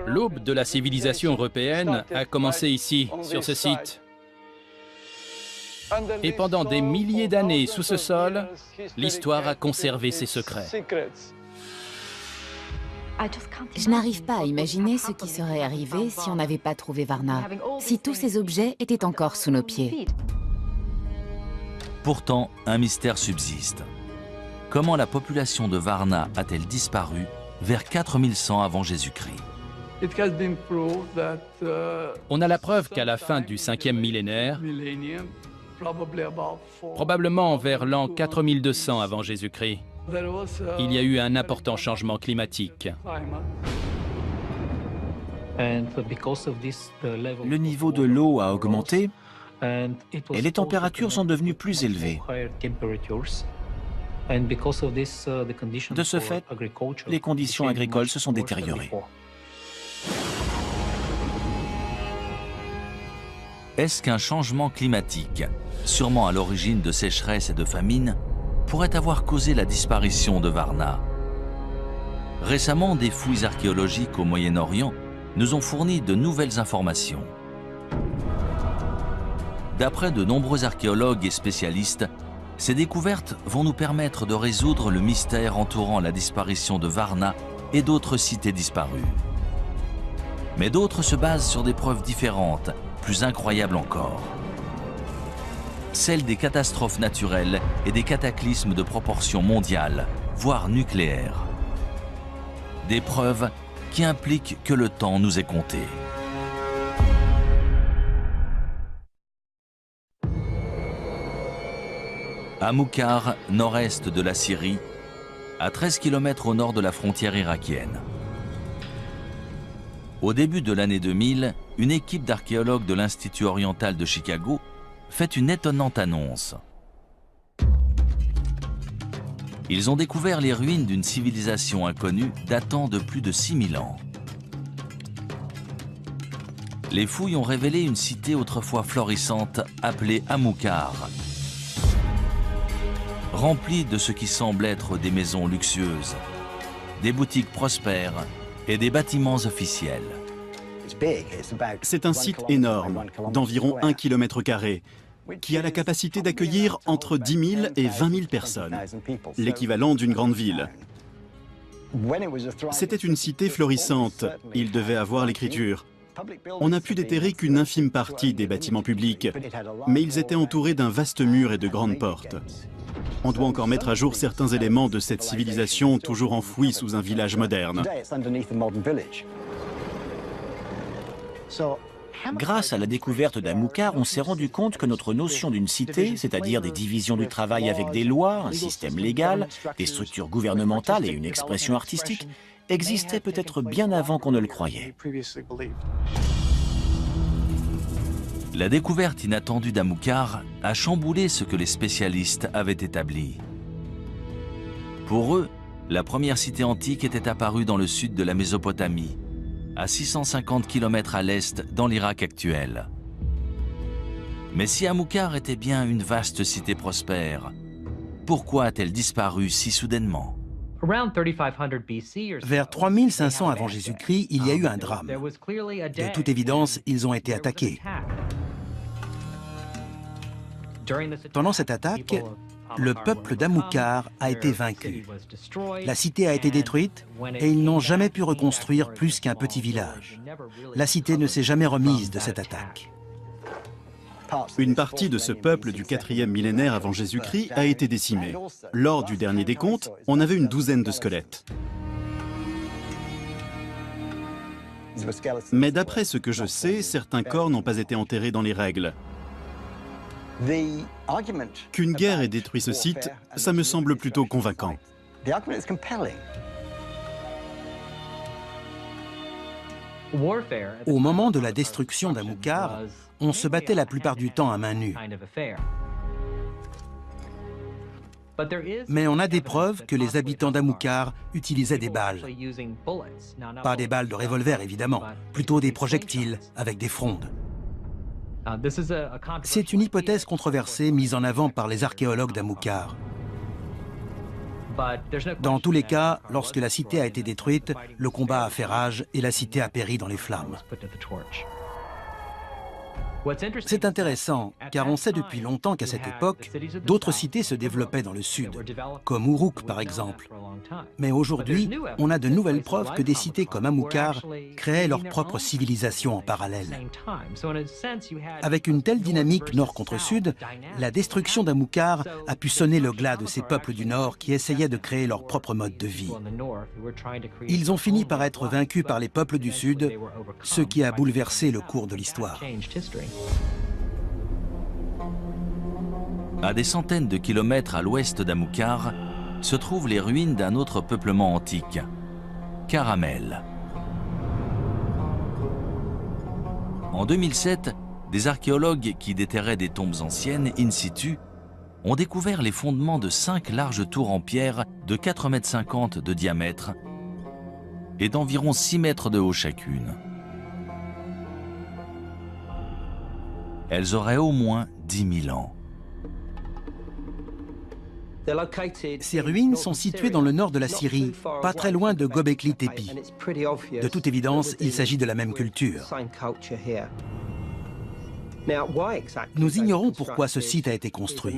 L'aube de la civilisation européenne a commencé ici, sur ce site. Et pendant des milliers d'années sous ce sol, l'histoire a conservé ses secrets. Je n'arrive pas à imaginer ce qui serait arrivé si on n'avait pas trouvé Varna, si tous ces objets étaient encore sous nos pieds. Pourtant, un mystère subsiste. Comment la population de Varna a-t-elle disparu vers 4100 avant Jésus-Christ? On a la preuve qu'à la fin du 5e millénaire, probablement vers l'an 4200 avant Jésus-Christ, il y a eu un important changement climatique. Le niveau de l'eau a augmenté et les températures sont devenues plus élevées. De ce fait, les conditions agricoles se sont détériorées. Est-ce qu'un changement climatique, sûrement à l'origine de sécheresses et de famines, pourrait avoir causé la disparition de Varna? Récemment, des fouilles archéologiques au Moyen-Orient nous ont fourni de nouvelles informations. D'après de nombreux archéologues et spécialistes, ces découvertes vont nous permettre de résoudre le mystère entourant la disparition de Varna et d'autres cités disparues. Mais d'autres se basent sur des preuves différentes, plus incroyables encore. Celles des catastrophes naturelles et des cataclysmes de proportions mondiales, voire nucléaires. Des preuves qui impliquent que le temps nous est compté. À Moukhar, nord-est de la Syrie, à 13 km au nord de la frontière irakienne. Au début de l'année 2000, une équipe d'archéologues de l'Institut oriental de Chicago fait une étonnante annonce. Ils ont découvert les ruines d'une civilisation inconnue datant de plus de 6000 ans. Les fouilles ont révélé une cité autrefois florissante appelée Amoukhar, remplie de ce qui semble être des maisons luxueuses, des boutiques prospères et des bâtiments officiels. C'est un site énorme, d'environ 1 km², qui a la capacité d'accueillir entre 10 000 et 20 000 personnes, l'équivalent d'une grande ville. C'était une cité florissante, il devait avoir l'écriture. On n'a pu déterrer qu'une infime partie des bâtiments publics, mais ils étaient entourés d'un vaste mur et de grandes portes. On doit encore mettre à jour certains éléments de cette civilisation toujours enfouie sous un village moderne. Grâce à la découverte d'Amukar, on s'est rendu compte que notre notion d'une cité, c'est-à-dire des divisions du travail avec des lois, un système légal, des structures gouvernementales et une expression artistique, existait peut-être bien avant qu'on ne le croyait. La découverte inattendue d'Amukar a chamboulé ce que les spécialistes avaient établi. Pour eux, la première cité antique était apparue dans le sud de la Mésopotamie, à 650 km à l'est dans l'Irak actuel. Mais si Amukar était bien une vaste cité prospère, pourquoi a-t-elle disparu si soudainement? Vers 3500 avant Jésus-Christ, il y a eu un drame. De toute évidence, ils ont été attaqués. Pendant cette attaque, le peuple d'Amukar a été vaincu. La cité a été détruite et ils n'ont jamais pu reconstruire plus qu'un petit village. La cité ne s'est jamais remise de cette attaque. Une partie de ce peuple du 4e millénaire avant Jésus-Christ a été décimée. Lors du dernier décompte, on avait une douzaine de squelettes. Mais d'après ce que je sais, certains corps n'ont pas été enterrés dans les règles. Qu'une guerre ait détruit ce site, ça me semble plutôt convaincant. Au moment de la destruction d'Amukar, on se battait la plupart du temps à main nue. Mais on a des preuves que les habitants d'Amukar utilisaient des balles. Pas des balles de revolver, évidemment, plutôt des projectiles avec des frondes. C'est une hypothèse controversée mise en avant par les archéologues d'Amukar. Dans tous les cas, lorsque la cité a été détruite, le combat a fait rage et la cité a péri dans les flammes. C'est intéressant, car on sait depuis longtemps qu'à cette époque, d'autres cités se développaient dans le sud, comme Uruk par exemple. Mais aujourd'hui, on a de nouvelles preuves que des cités comme Amukar créaient leur propre civilisation en parallèle. Avec une telle dynamique nord contre sud, la destruction d'Amukar a pu sonner le glas de ces peuples du nord qui essayaient de créer leur propre mode de vie. Ils ont fini par être vaincus par les peuples du sud, ce qui a bouleversé le cours de l'histoire. À des centaines de kilomètres à l'ouest d'Amukar se trouvent les ruines d'un autre peuplement antique, Caramel. En 2007, des archéologues qui déterraient des tombes anciennes in situ ont découvert les fondements de 5 larges tours en pierre de 4,50 m de diamètre et d'environ 6 mètres de haut chacune. Elles auraient au moins 10 000 ans. Ces ruines sont situées dans le nord de la Syrie, pas très loin de Göbekli Tepe. De toute évidence, il s'agit de la même culture. Nous ignorons pourquoi ce site a été construit.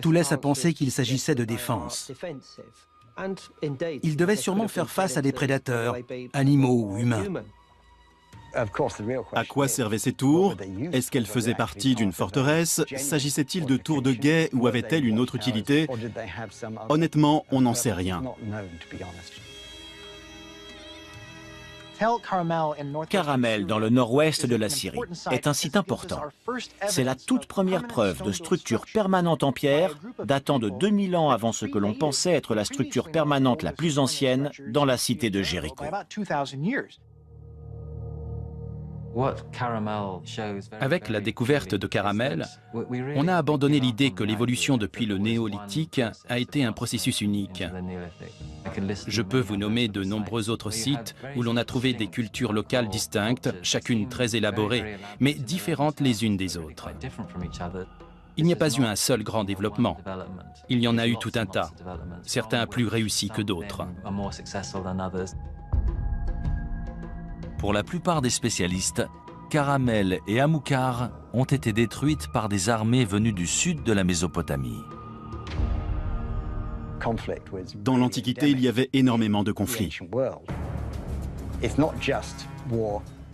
Tout laisse à penser qu'il s'agissait de défense. Ils devaient sûrement faire face à des prédateurs, animaux ou humains. À quoi servaient ces tours? Est-ce qu'elles faisaient partie d'une forteresse? S'agissait-il de tours de guet ou avaient-elles une autre utilité? Honnêtement, on n'en sait rien. Caramel, dans le nord-ouest de la Syrie, est un site important. C'est la toute première preuve de structure permanente en pierre, datant de 2000 ans avant ce que l'on pensait être la structure permanente la plus ancienne dans la cité de Jéricho. Avec la découverte de Caramel, on a abandonné l'idée que l'évolution depuis le néolithique a été un processus unique. Je peux vous nommer de nombreux autres sites où l'on a trouvé des cultures locales distinctes, chacune très élaborée, mais différentes les unes des autres. Il n'y a pas eu un seul grand développement. Il y en a eu tout un tas, certains plus réussis que d'autres. Pour la plupart des spécialistes, Caramel et Amukar ont été détruites par des armées venues du sud de la Mésopotamie. Dans l'Antiquité, il y avait énormément de conflits.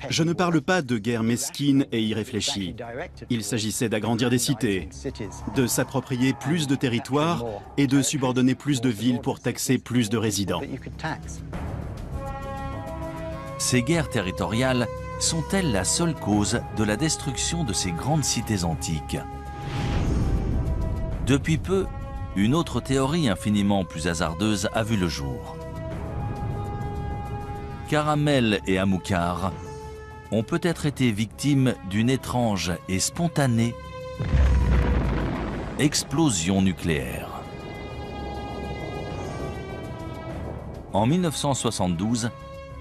Je ne parle pas de guerre mesquine et irréfléchie. Il s'agissait d'agrandir des cités, de s'approprier plus de territoires et de subordonner plus de villes pour taxer plus de résidents. Ces guerres territoriales sont-elles la seule cause de la destruction de ces grandes cités antiques? Depuis peu, une autre théorie infiniment plus hasardeuse a vu le jour. Caramel et Amilcar ont peut-être été victimes d'une étrange et spontanée explosion nucléaire. En 1972,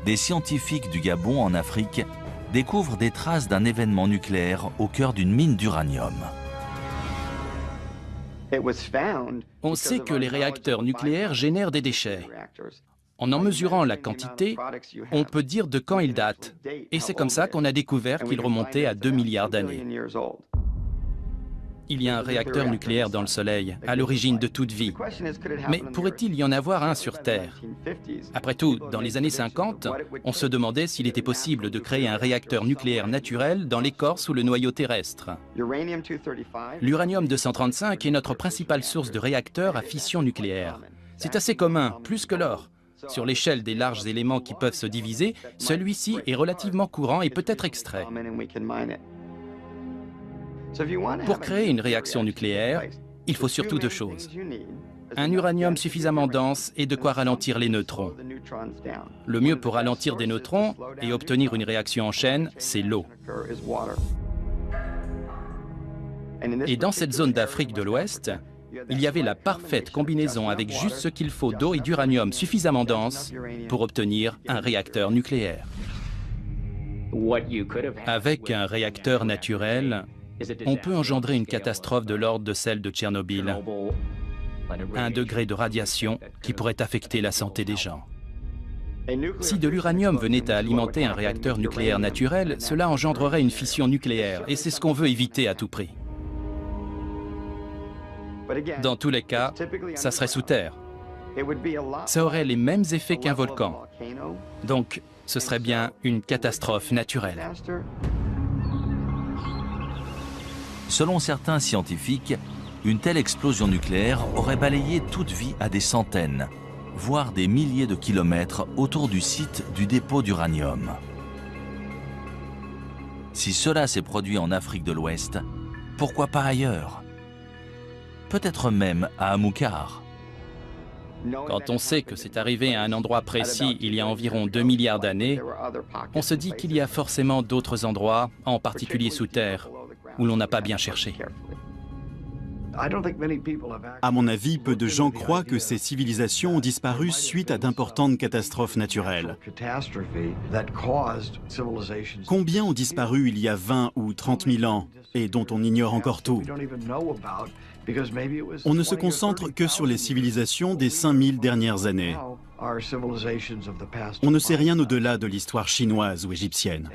des scientifiques du Gabon en Afrique découvrent des traces d'un événement nucléaire au cœur d'une mine d'uranium. On sait que les réacteurs nucléaires génèrent des déchets. En mesurant la quantité, on peut dire de quand ils datent. Et c'est comme ça qu'on a découvert qu'ils remontaient à 2 milliards d'années. Il y a un réacteur nucléaire dans le Soleil, à l'origine de toute vie. Mais pourrait-il y en avoir un sur Terre? Après tout, dans les années 50, on se demandait s'il était possible de créer un réacteur nucléaire naturel dans l'écorce ou le noyau terrestre. L'uranium-235 est notre principale source de réacteurs à fission nucléaire. C'est assez commun, plus que l'or. Sur l'échelle des larges éléments qui peuvent se diviser, celui-ci est relativement courant et peut être extrait. Pour créer une réaction nucléaire, il faut surtout 2 choses. Un uranium suffisamment dense et de quoi ralentir les neutrons. Le mieux pour ralentir des neutrons et obtenir une réaction en chaîne, c'est l'eau. Et dans cette zone d'Afrique de l'Ouest, il y avait la parfaite combinaison avec juste ce qu'il faut d'eau et d'uranium suffisamment dense pour obtenir un réacteur nucléaire. Avec un réacteur naturel, on peut engendrer une catastrophe de l'ordre de celle de Tchernobyl, 1 degré de radiation qui pourrait affecter la santé des gens. Si de l'uranium venait à alimenter un réacteur nucléaire naturel, cela engendrerait une fission nucléaire, et c'est ce qu'on veut éviter à tout prix. Dans tous les cas, ça serait sous terre. Ça aurait les mêmes effets qu'un volcan. Donc, ce serait bien une catastrophe naturelle. Selon certains scientifiques, une telle explosion nucléaire aurait balayé toute vie à des centaines, voire des milliers de kilomètres autour du site du dépôt d'uranium. Si cela s'est produit en Afrique de l'Ouest, pourquoi pas ailleurs? Peut-être même à Amilcar. Quand on sait que c'est arrivé à un endroit précis il y a environ 2 milliards d'années, on se dit qu'il y a forcément d'autres endroits, en particulier sous terre, où l'on n'a pas bien cherché. À mon avis, peu de gens croient que ces civilisations ont disparu suite à d'importantes catastrophes naturelles. Combien ont disparu il y a 20 ou 30 000 ans et dont on ignore encore tout? On ne se concentre que sur les civilisations des 5000 dernières années. On ne sait rien au-delà de l'histoire chinoise ou égyptienne.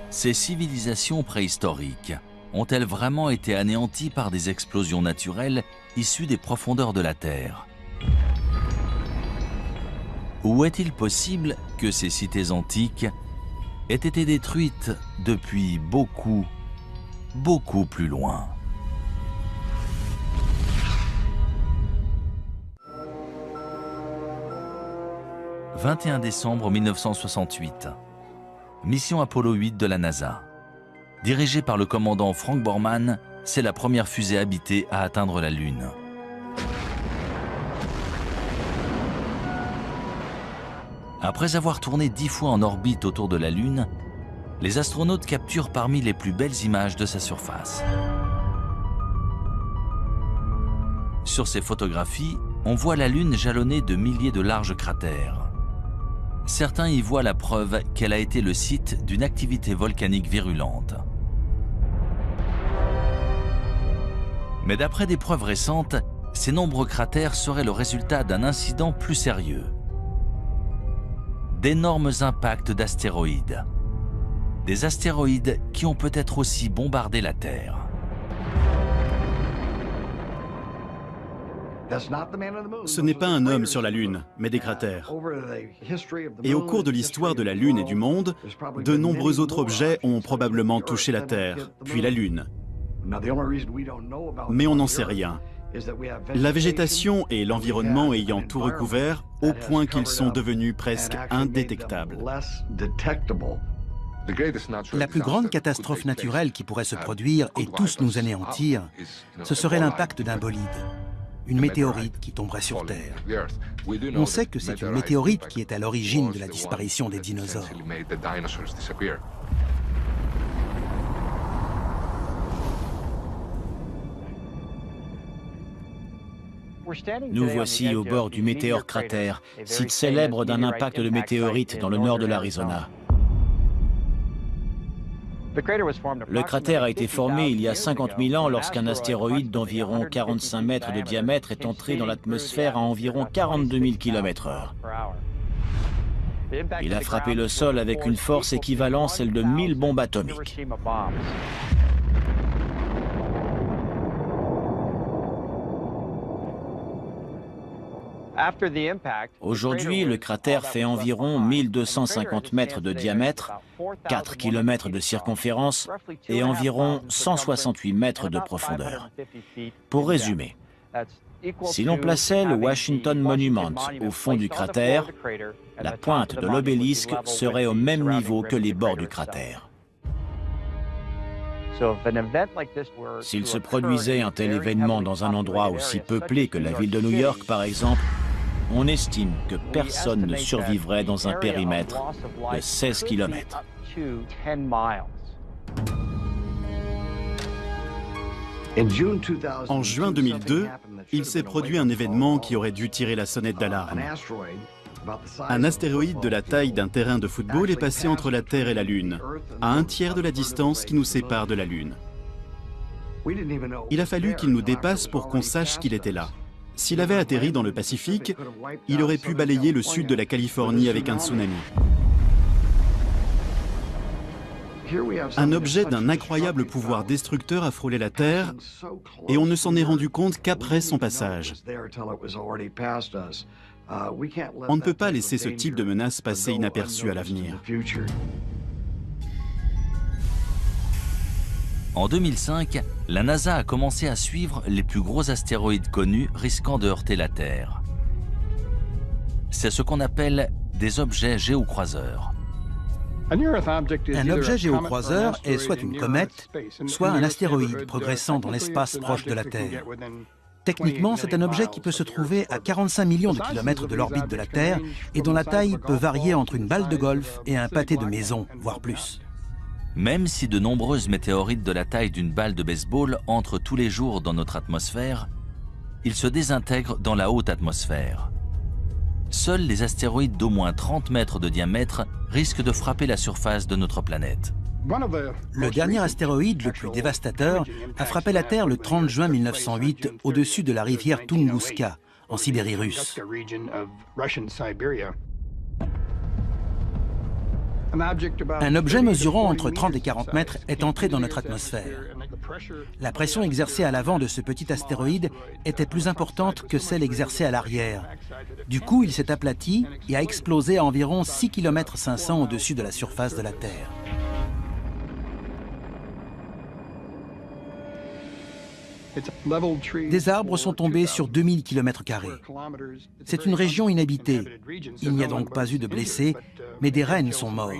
Ces civilisations préhistoriques ont-elles vraiment été anéanties par des explosions naturelles issues des profondeurs de la Terre? Ou est-il possible que ces cités antiques aient été détruites depuis beaucoup plus loin? « 21 décembre 1968. Mission Apollo 8 de la NASA. Dirigée par le commandant Frank Borman, c'est la première fusée habitée à atteindre la Lune. Après avoir tourné 10 fois en orbite autour de la Lune, les astronautes capturent parmi les plus belles images de sa surface. Sur ces photographies, on voit la Lune jalonnée de milliers de larges cratères. Certains y voient la preuve qu'elle a été le site d'une activité volcanique virulente. Mais d'après des preuves récentes, ces nombreux cratères seraient le résultat d'un incident plus sérieux. D'énormes impacts d'astéroïdes. Des astéroïdes qui ont peut-être aussi bombardé la Terre. Ce n'est pas un homme sur la Lune, mais des cratères. Et au cours de l'histoire de la Lune et du monde, de nombreux autres objets ont probablement touché la Terre, puis la Lune. Mais on n'en sait rien. La végétation et l'environnement ayant tout recouvert, au point qu'ils sont devenus presque indétectables. La plus grande catastrophe naturelle qui pourrait se produire et tous nous anéantir, ce serait l'impact d'un bolide, une météorite qui tomberait sur Terre. On sait que c'est une météorite qui est à l'origine de la disparition des dinosaures. Nous voici au bord du météore cratère, site célèbre d'un impact de météorite dans le nord de l'Arizona. Le cratère a été formé il y a 50 000 ans lorsqu'un astéroïde d'environ 45 mètres de diamètre est entré dans l'atmosphère à environ 42 000 km/h. Il a frappé le sol avec une force équivalente à celle de 1000 bombes atomiques. Aujourd'hui, le cratère fait environ 1250 mètres de diamètre, 4 km de circonférence et environ 168 mètres de profondeur. Pour résumer, si l'on plaçait le Washington Monument au fond du cratère, la pointe de l'obélisque serait au même niveau que les bords du cratère. S'il se produisait un tel événement dans un endroit aussi peuplé que la ville de New York, par exemple, on estime que personne ne survivrait dans un périmètre de 16 km. En juin 2002, il s'est produit un événement qui aurait dû tirer la sonnette d'alarme. Un astéroïde de la taille d'un terrain de football est passé entre la Terre et la Lune, à un tiers de la distance qui nous sépare de la Lune. Il a fallu qu'il nous dépasse pour qu'on sache qu'il était là. S'il avait atterri dans le Pacifique, il aurait pu balayer le sud de la Californie avec un tsunami. Un objet d'un incroyable pouvoir destructeur a frôlé la Terre et on ne s'en est rendu compte qu'après son passage. On ne peut pas laisser ce type de menace passer inaperçue à l'avenir. En 2005, la NASA a commencé à suivre les plus gros astéroïdes connus risquant de heurter la Terre. C'est ce qu'on appelle des objets géocroiseurs. Un objet géocroiseur est soit une comète, soit un astéroïde progressant dans l'espace proche de la Terre. Techniquement, c'est un objet qui peut se trouver à 45 millions de kilomètres de l'orbite de la Terre et dont la taille peut varier entre une balle de golf et un pâté de maison, voire plus. Même si de nombreuses météorites de la taille d'une balle de baseball entrent tous les jours dans notre atmosphère, ils se désintègrent dans la haute atmosphère. Seuls les astéroïdes d'au moins 30 mètres de diamètre risquent de frapper la surface de notre planète. Le dernier astéroïde le plus dévastateur a frappé la Terre le 30 juin 1908 au-dessus de la rivière Tunguska, en Sibérie russe. Un objet mesurant entre 30 et 40 mètres est entré dans notre atmosphère. La pression exercée à l'avant de ce petit astéroïde était plus importante que celle exercée à l'arrière. Du coup, il s'est aplati et a explosé à environ 6,5 km au-dessus de la surface de la Terre. Des arbres sont tombés sur 2000 km². C'est une région inhabitée. Il n'y a donc pas eu de blessés, mais des rennes sont morts,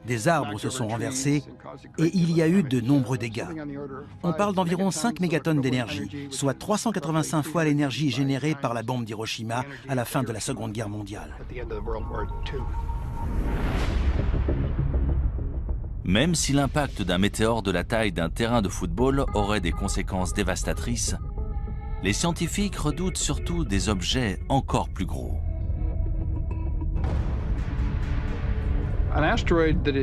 des arbres se sont renversés et il y a eu de nombreux dégâts. On parle d'environ 5 mégatonnes d'énergie, soit 385 fois l'énergie générée par la bombe d'Hiroshima à la fin de la Seconde Guerre mondiale. Même si l'impact d'un météore de la taille d'un terrain de football aurait des conséquences dévastatrices, les scientifiques redoutent surtout des objets encore plus gros.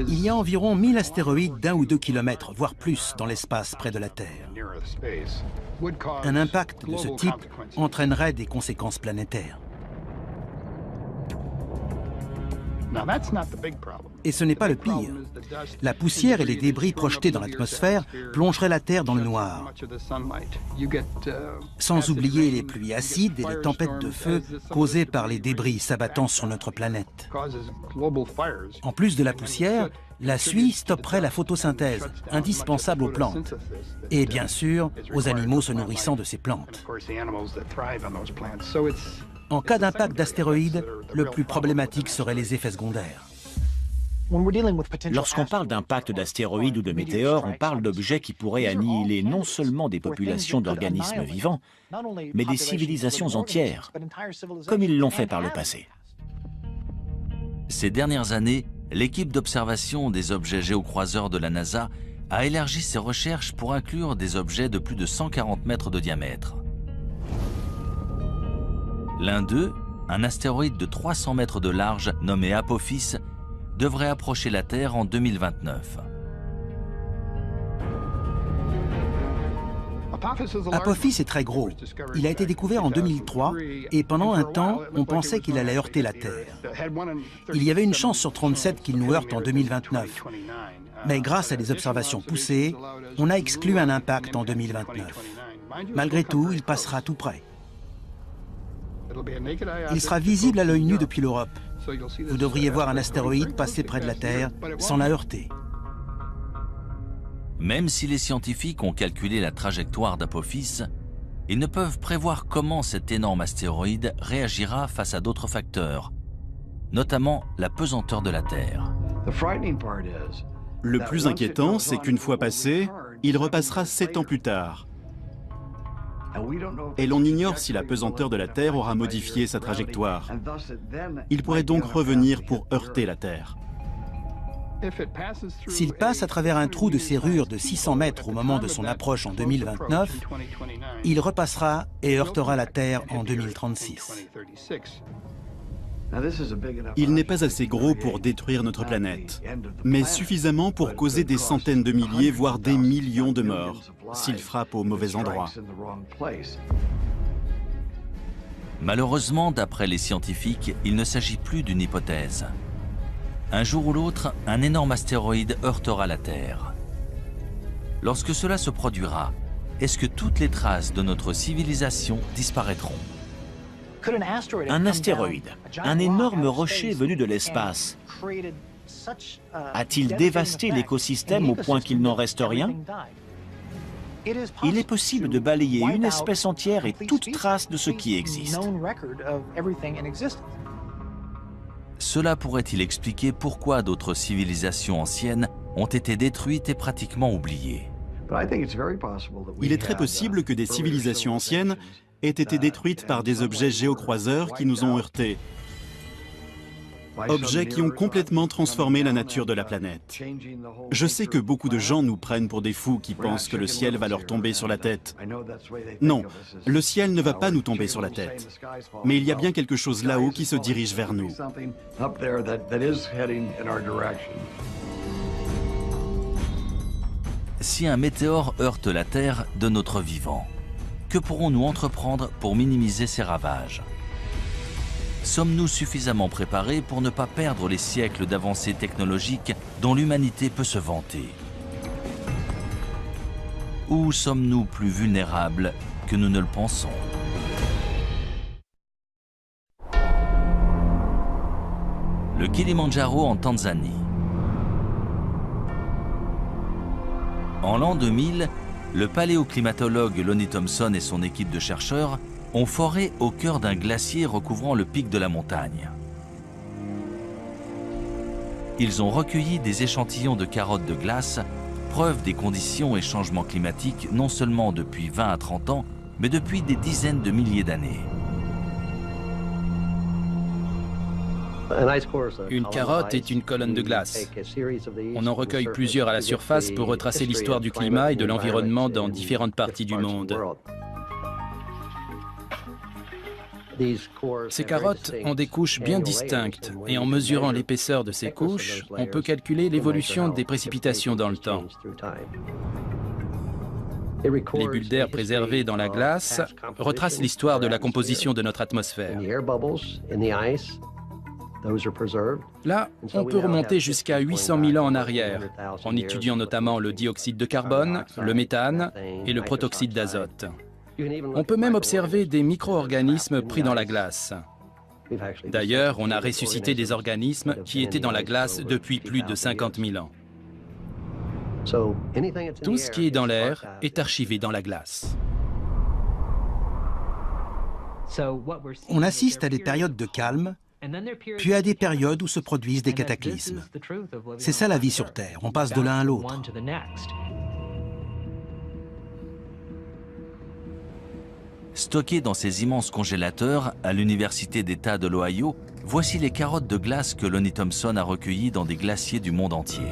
Il y a environ 1000 astéroïdes d'1 ou 2 kilomètres, voire plus, dans l'espace près de la Terre. Un impact de ce type entraînerait des conséquences planétaires. Et ce n'est pas le pire. La poussière et les débris projetés dans l'atmosphère plongeraient la Terre dans le noir. Sans oublier les pluies acides et les tempêtes de feu causées par les débris s'abattant sur notre planète. En plus de la poussière, la suie stopperait la photosynthèse, indispensable aux plantes. Et bien sûr, aux animaux se nourrissant de ces plantes. En cas d'impact d'astéroïdes, le plus problématique serait les effets secondaires. Lorsqu'on parle d'impact d'astéroïdes ou de météores, on parle d'objets qui pourraient annihiler non seulement des populations d'organismes vivants, mais des civilisations entières, comme ils l'ont fait par le passé. Ces dernières années, l'équipe d'observation des objets géocroiseurs de la NASA a élargi ses recherches pour inclure des objets de plus de 140 mètres de diamètre. L'un d'eux, un astéroïde de 300 mètres de large nommé Apophis, devrait approcher la Terre en 2029. Apophis est très gros. Il a été découvert en 2003 et pendant un temps, on pensait qu'il allait heurter la Terre. Il y avait une chance sur 37 qu'il nous heurte en 2029. Mais grâce à des observations poussées, on a exclu un impact en 2029. Malgré tout, il passera tout près. Il sera visible à l'œil nu depuis l'Europe. Vous devriez voir un astéroïde passer près de la Terre sans la heurter. Même si les scientifiques ont calculé la trajectoire d'Apophis, ils ne peuvent prévoir comment cet énorme astéroïde réagira face à d'autres facteurs, notamment la pesanteur de la Terre. Le plus inquiétant, c'est qu'une fois passé, il repassera 7 ans plus tard. Et l'on ignore si la pesanteur de la Terre aura modifié sa trajectoire. Il pourrait donc revenir pour heurter la Terre. S'il passe à travers un trou de serrure de 600 mètres au moment de son approche en 2029, il repassera et heurtera la Terre en 2036. Il n'est pas assez gros pour détruire notre planète, mais suffisamment pour causer des centaines de milliers, voire des millions de morts, s'il frappe au mauvais endroit. Malheureusement, d'après les scientifiques, il ne s'agit plus d'une hypothèse. Un jour ou l'autre, un énorme astéroïde heurtera la Terre. Lorsque cela se produira, est-ce que toutes les traces de notre civilisation disparaîtront ? Un astéroïde, un énorme rocher venu de l'espace, a-t-il dévasté l'écosystème au point qu'il n'en reste rien ? Il est possible de balayer une espèce entière et toute trace de ce qui existe. Cela pourrait-il expliquer pourquoi d'autres civilisations anciennes ont été détruites et pratiquement oubliées ? Il est très possible que des civilisations anciennes aient été détruites par des objets géocroiseurs qui nous ont heurtés. Objets qui ont complètement transformé la nature de la planète. Je sais que beaucoup de gens nous prennent pour des fous qui pensent que le ciel va leur tomber sur la tête. Non, le ciel ne va pas nous tomber sur la tête. Mais il y a bien quelque chose là-haut qui se dirige vers nous. Si un météore heurte la Terre de notre vivant, que pourrons-nous entreprendre pour minimiser ces ravages ? Sommes-nous suffisamment préparés pour ne pas perdre les siècles d'avancées technologiques dont l'humanité peut se vanter ? Ou sommes-nous plus vulnérables que nous ne le pensons ? Le Kilimandjaro en Tanzanie. En l'an 2000, le paléoclimatologue Lonnie Thompson et son équipe de chercheurs ont foré au cœur d'un glacier recouvrant le pic de la montagne. Ils ont recueilli des échantillons de carottes de glace, preuve des conditions et changements climatiques non seulement depuis 20 à 30 ans, mais depuis des dizaines de milliers d'années. Une carotte est une colonne de glace. On en recueille plusieurs à la surface pour retracer l'histoire du climat et de l'environnement dans différentes parties du monde. Ces carottes ont des couches bien distinctes et en mesurant l'épaisseur de ces couches, on peut calculer l'évolution des précipitations dans le temps. Les bulles d'air préservées dans la glace retracent l'histoire de la composition de notre atmosphère. Là, on peut remonter jusqu'à 800 000 ans en arrière, en étudiant notamment le dioxyde de carbone, le méthane et le protoxyde d'azote. On peut même observer des micro-organismes pris dans la glace. D'ailleurs, on a ressuscité des organismes qui étaient dans la glace depuis plus de 50 000 ans. Tout ce qui est dans l'air est archivé dans la glace. On assiste à des périodes de calme, puis à des périodes où se produisent des cataclysmes. C'est ça la vie sur Terre, on passe de l'un à l'autre. Stockées dans ces immenses congélateurs à l'Université d'État de l'Ohio, voici les carottes de glace que Lonnie Thompson a recueillies dans des glaciers du monde entier.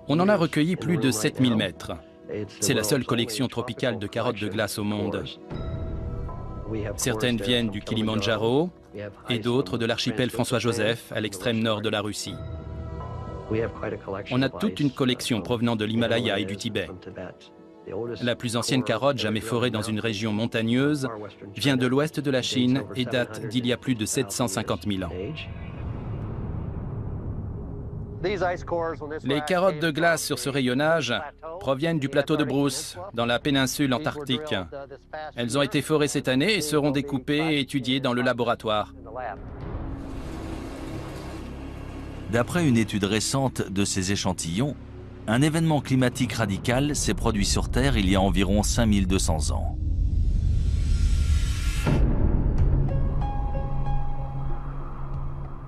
On en a recueilli plus de 7000 mètres. C'est la seule collection tropicale de carottes de glace au monde. Certaines viennent du Kilimandjaro et d'autres de l'archipel François-Joseph à l'extrême nord de la Russie. On a toute une collection provenant de l'Himalaya et du Tibet. La plus ancienne carotte jamais forée dans une région montagneuse vient de l'ouest de la Chine et date d'il y a plus de 750 000 ans. Les carottes de glace sur ce rayonnage proviennent du plateau de Bruce, dans la péninsule antarctique. Elles ont été forées cette année et seront découpées et étudiées dans le laboratoire. D'après une étude récente de ces échantillons, un événement climatique radical s'est produit sur Terre il y a environ 5200 ans.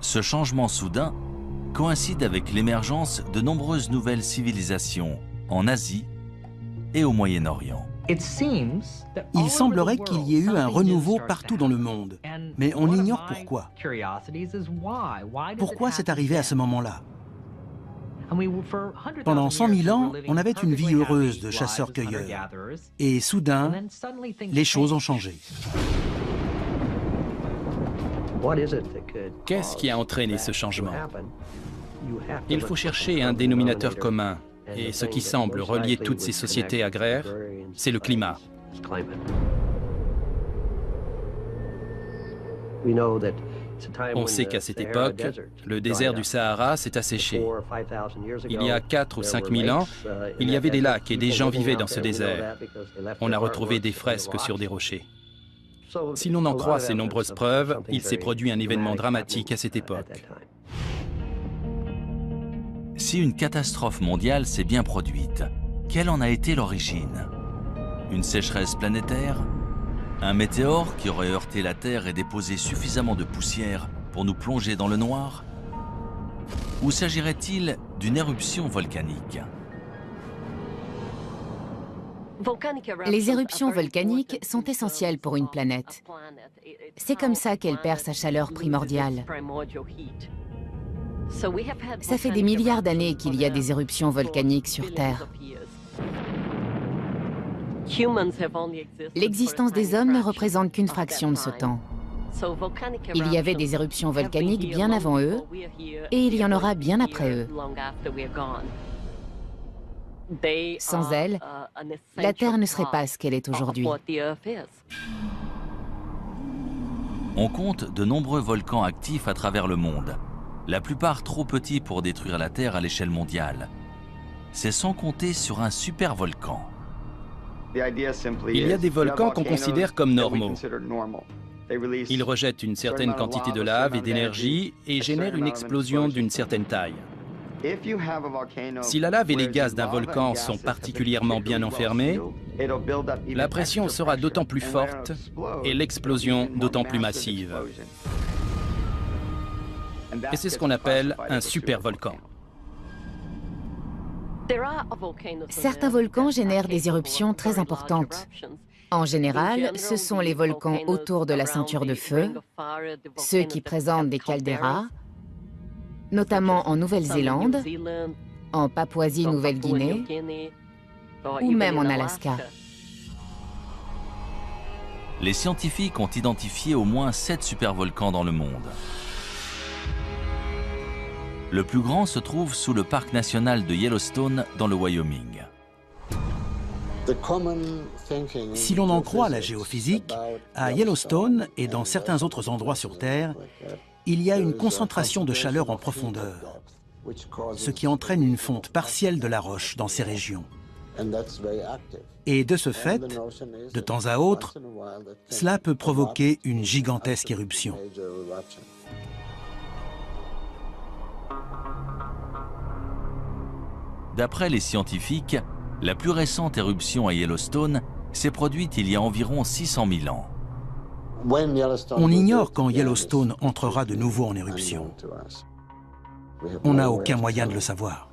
Ce changement soudain coïncide avec l'émergence de nombreuses nouvelles civilisations en Asie et au Moyen-Orient. Il semblerait qu'il y ait eu un renouveau partout dans le monde, mais on ignore pourquoi. Pourquoi c'est arrivé à ce moment-là? Pendant 100 000 ans, on avait une vie heureuse de chasseurs-cueilleurs. Et soudain, les choses ont changé. Qu'est-ce qui a entraîné ce changement? Il faut chercher un dénominateur commun. Et ce qui semble relier toutes ces sociétés agraires, c'est le climat. On sait qu'à cette époque, le désert du Sahara s'est asséché. Il y a 4 ou 5 000 ans, il y avait des lacs et des gens vivaient dans ce désert. On a retrouvé des fresques sur des rochers. Si l'on en croit ces nombreuses preuves, il s'est produit un événement dramatique à cette époque. Si une catastrophe mondiale s'est bien produite, quelle en a été l'origine? Une sécheresse planétaire? Un météore qui aurait heurté la Terre et déposé suffisamment de poussière pour nous plonger dans le noir? Ou s'agirait-il d'une éruption volcanique? Les éruptions volcaniques sont essentielles pour une planète. C'est comme ça qu'elle perd sa chaleur primordiale. Ça fait des milliards d'années qu'il y a des éruptions volcaniques sur Terre. L'existence des hommes ne représente qu'une fraction de ce temps. Il y avait des éruptions volcaniques bien avant eux, et il y en aura bien après eux. Sans elles, la Terre ne serait pas ce qu'elle est aujourd'hui. On compte de nombreux volcans actifs à travers le monde, la plupart trop petits pour détruire la Terre à l'échelle mondiale. C'est sans compter sur un supervolcan. Il y a des volcans qu'on considère comme normaux. Ils rejettent une certaine quantité de lave et d'énergie et génèrent une explosion d'une certaine taille. Si la lave et les gaz d'un volcan sont particulièrement bien enfermés, la pression sera d'autant plus forte et l'explosion d'autant plus massive. Et c'est ce qu'on appelle un supervolcan. Certains volcans génèrent des éruptions très importantes. En général, ce sont les volcans autour de la ceinture de feu, ceux qui présentent des calderas, notamment en Nouvelle-Zélande, en Papouasie-Nouvelle-Guinée ou même en Alaska. Les scientifiques ont identifié au moins 7 supervolcans dans le monde. Le plus grand se trouve sous le parc national de Yellowstone, dans le Wyoming. Si l'on en croit la géophysique, à Yellowstone et dans certains autres endroits sur Terre, il y a une concentration de chaleur en profondeur, ce qui entraîne une fonte partielle de la roche dans ces régions. Et de ce fait, de temps à autre, cela peut provoquer une gigantesque éruption. D'après les scientifiques, la plus récente éruption à Yellowstone s'est produite il y a environ 600 000 ans. On ignore quand Yellowstone entrera de nouveau en éruption. On n'a aucun moyen de le savoir.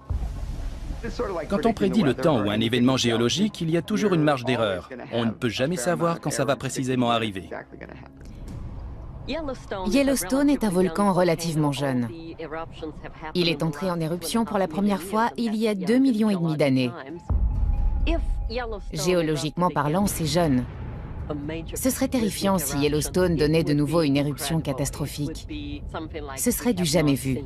Quand on prédit le temps ou un événement géologique, il y a toujours une marge d'erreur. On ne peut jamais savoir quand ça va précisément arriver. Yellowstone est un volcan relativement jeune. Il est entré en éruption pour la première fois il y a 2,5 millions d'années. Géologiquement parlant, c'est jeune. Ce serait terrifiant si Yellowstone donnait de nouveau une éruption catastrophique. Ce serait du jamais vu.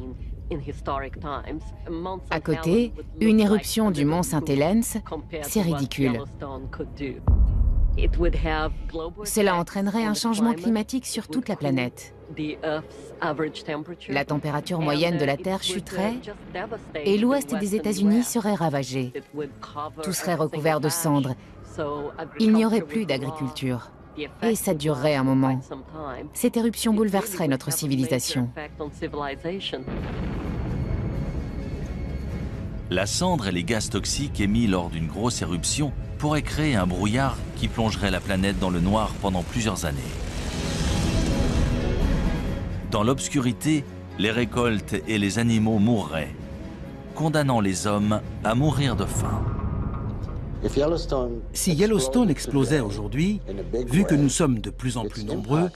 À côté, une éruption du mont Saint-Helens, c'est ridicule. Cela entraînerait un changement climatique sur toute la planète. La température moyenne de la Terre chuterait et l'ouest des États-Unis serait ravagé. Tout serait recouvert de cendres. Il n'y aurait plus d'agriculture. Et ça durerait un moment. Cette éruption bouleverserait notre civilisation. La cendre et les gaz toxiques émis lors d'une grosse éruption pourraient créer un brouillard qui plongerait la planète dans le noir pendant plusieurs années. Dans l'obscurité, les récoltes et les animaux mourraient, condamnant les hommes à mourir de faim. Si Yellowstone explosait aujourd'hui, vu que nous sommes de plus en plus nombreux,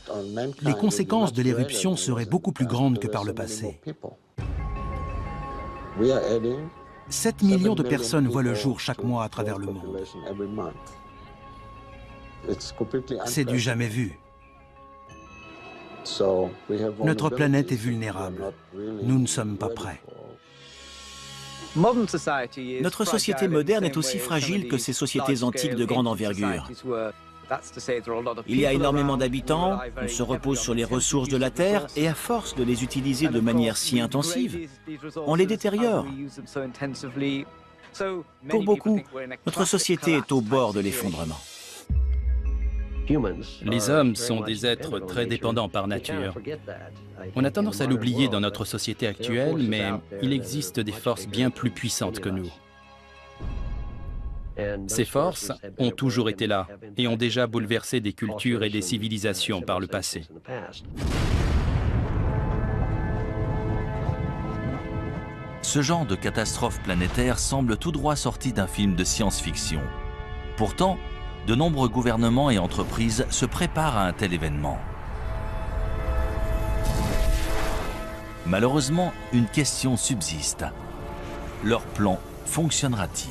les conséquences de l'éruption seraient beaucoup plus grandes que par le passé. 7 millions de personnes voient le jour chaque mois à travers le monde. C'est du jamais vu. Notre planète est vulnérable. Nous ne sommes pas prêts. Notre société moderne est aussi fragile que ces sociétés antiques de grande envergure. Il y a énormément d'habitants, on se repose sur les ressources de la Terre et à force de les utiliser de manière si intensive, on les détériore. Pour beaucoup, notre société est au bord de l'effondrement. Les hommes sont des êtres très dépendants par nature. On a tendance à l'oublier dans notre société actuelle, mais il existe des forces bien plus puissantes que nous. Ces forces ont toujours été là et ont déjà bouleversé des cultures et des civilisations par le passé. Ce genre de catastrophe planétaire semble tout droit sorti d'un film de science-fiction. Pourtant, de nombreux gouvernements et entreprises se préparent à un tel événement. Malheureusement, une question subsiste. Leur plan fonctionnera-t-il ?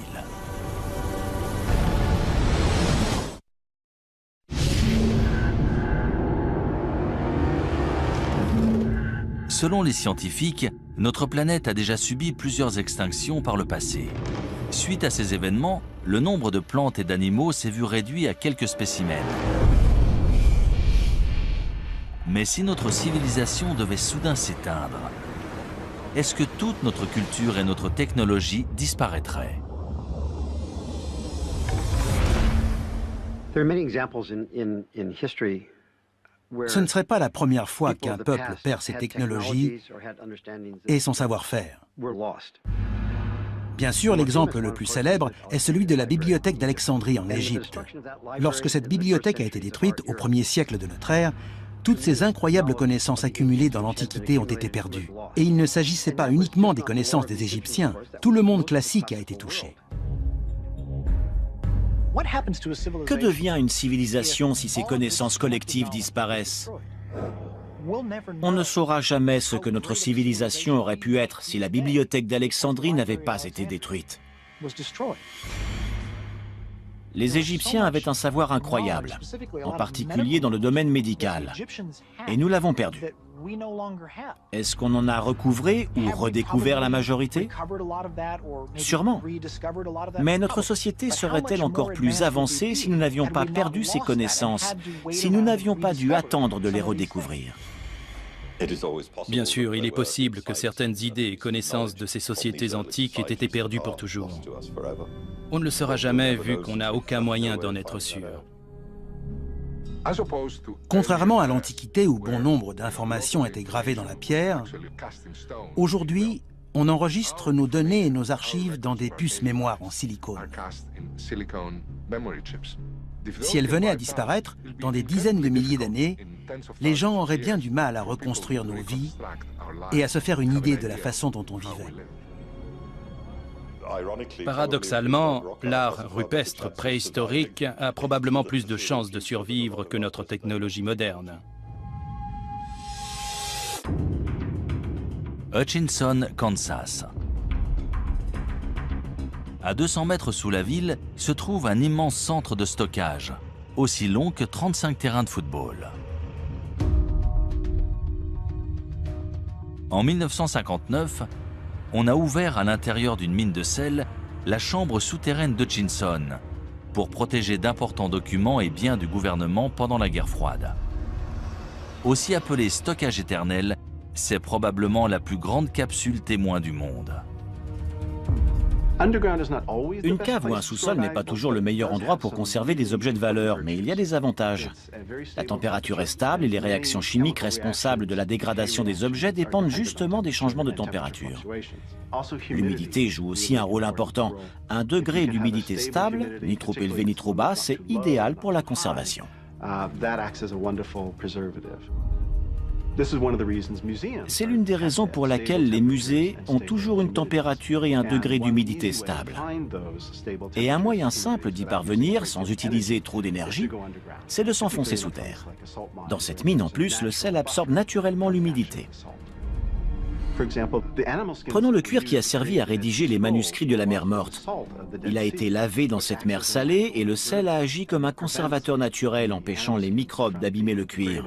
Selon les scientifiques, notre planète a déjà subi plusieurs extinctions par le passé. Suite à ces événements, le nombre de plantes et d'animaux s'est vu réduit à quelques spécimens. Mais si notre civilisation devait soudain s'éteindre, est-ce que toute notre culture et notre technologie disparaîtraient ? Ce ne serait pas la première fois qu'un peuple perd ses technologies et son savoir-faire. Bien sûr, l'exemple le plus célèbre est celui de la bibliothèque d'Alexandrie en Égypte. Lorsque cette bibliothèque a été détruite au 1er siècle de notre ère, toutes ces incroyables connaissances accumulées dans l'Antiquité ont été perdues. Et il ne s'agissait pas uniquement des connaissances des Égyptiens, tout le monde classique a été touché. Que devient une civilisation si ses connaissances collectives disparaissent? On ne saura jamais ce que notre civilisation aurait pu être si la bibliothèque d'Alexandrie n'avait pas été détruite. Les Égyptiens avaient un savoir incroyable, en particulier dans le domaine médical, et nous l'avons perdu. Est-ce qu'on en a recouvré ou redécouvert la majorité? Sûrement. Mais notre société serait-elle encore plus avancée si nous n'avions pas perdu ces connaissances, si nous n'avions pas dû attendre de les redécouvrir? Bien sûr, il est possible que certaines idées et connaissances de ces sociétés antiques aient été perdues pour toujours. On ne le saura jamais vu qu'on n'a aucun moyen d'en être sûr. Contrairement à l'Antiquité où bon nombre d'informations étaient gravées dans la pierre, aujourd'hui, on enregistre nos données et nos archives dans des puces mémoire en silicone. Si elles venaient à disparaître, dans des dizaines de milliers d'années, les gens auraient bien du mal à reconstruire nos vies et à se faire une idée de la façon dont on vivait. Paradoxalement, l'art rupestre préhistorique a probablement plus de chances de survivre que notre technologie moderne. Hutchinson, Kansas. À 200 mètres sous la ville se trouve un immense centre de stockage, aussi long que 35 terrains de football. En 1959, on a ouvert à l'intérieur d'une mine de sel la chambre souterraine d'Hutchinson pour protéger d'importants documents et biens du gouvernement pendant la guerre froide. Aussi appelée stockage éternel, c'est probablement la plus grande capsule témoin du monde. Une cave ou un sous-sol n'est pas toujours le meilleur endroit pour conserver des objets de valeur, mais il y a des avantages. La température est stable et les réactions chimiques responsables de la dégradation des objets dépendent justement des changements de température. L'humidité joue aussi un rôle important. Un degré d'humidité stable, ni trop élevé ni trop bas, c'est idéal pour la conservation. C'est l'une des raisons pour laquelle les musées ont toujours une température et un degré d'humidité stable. Et un moyen simple d'y parvenir, sans utiliser trop d'énergie, c'est de s'enfoncer sous terre. Dans cette mine, en plus, le sel absorbe naturellement l'humidité. Prenons le cuir qui a servi à rédiger les manuscrits de la mer Morte. Il a été lavé dans cette mer salée et le sel a agi comme un conservateur naturel, empêchant les microbes d'abîmer le cuir.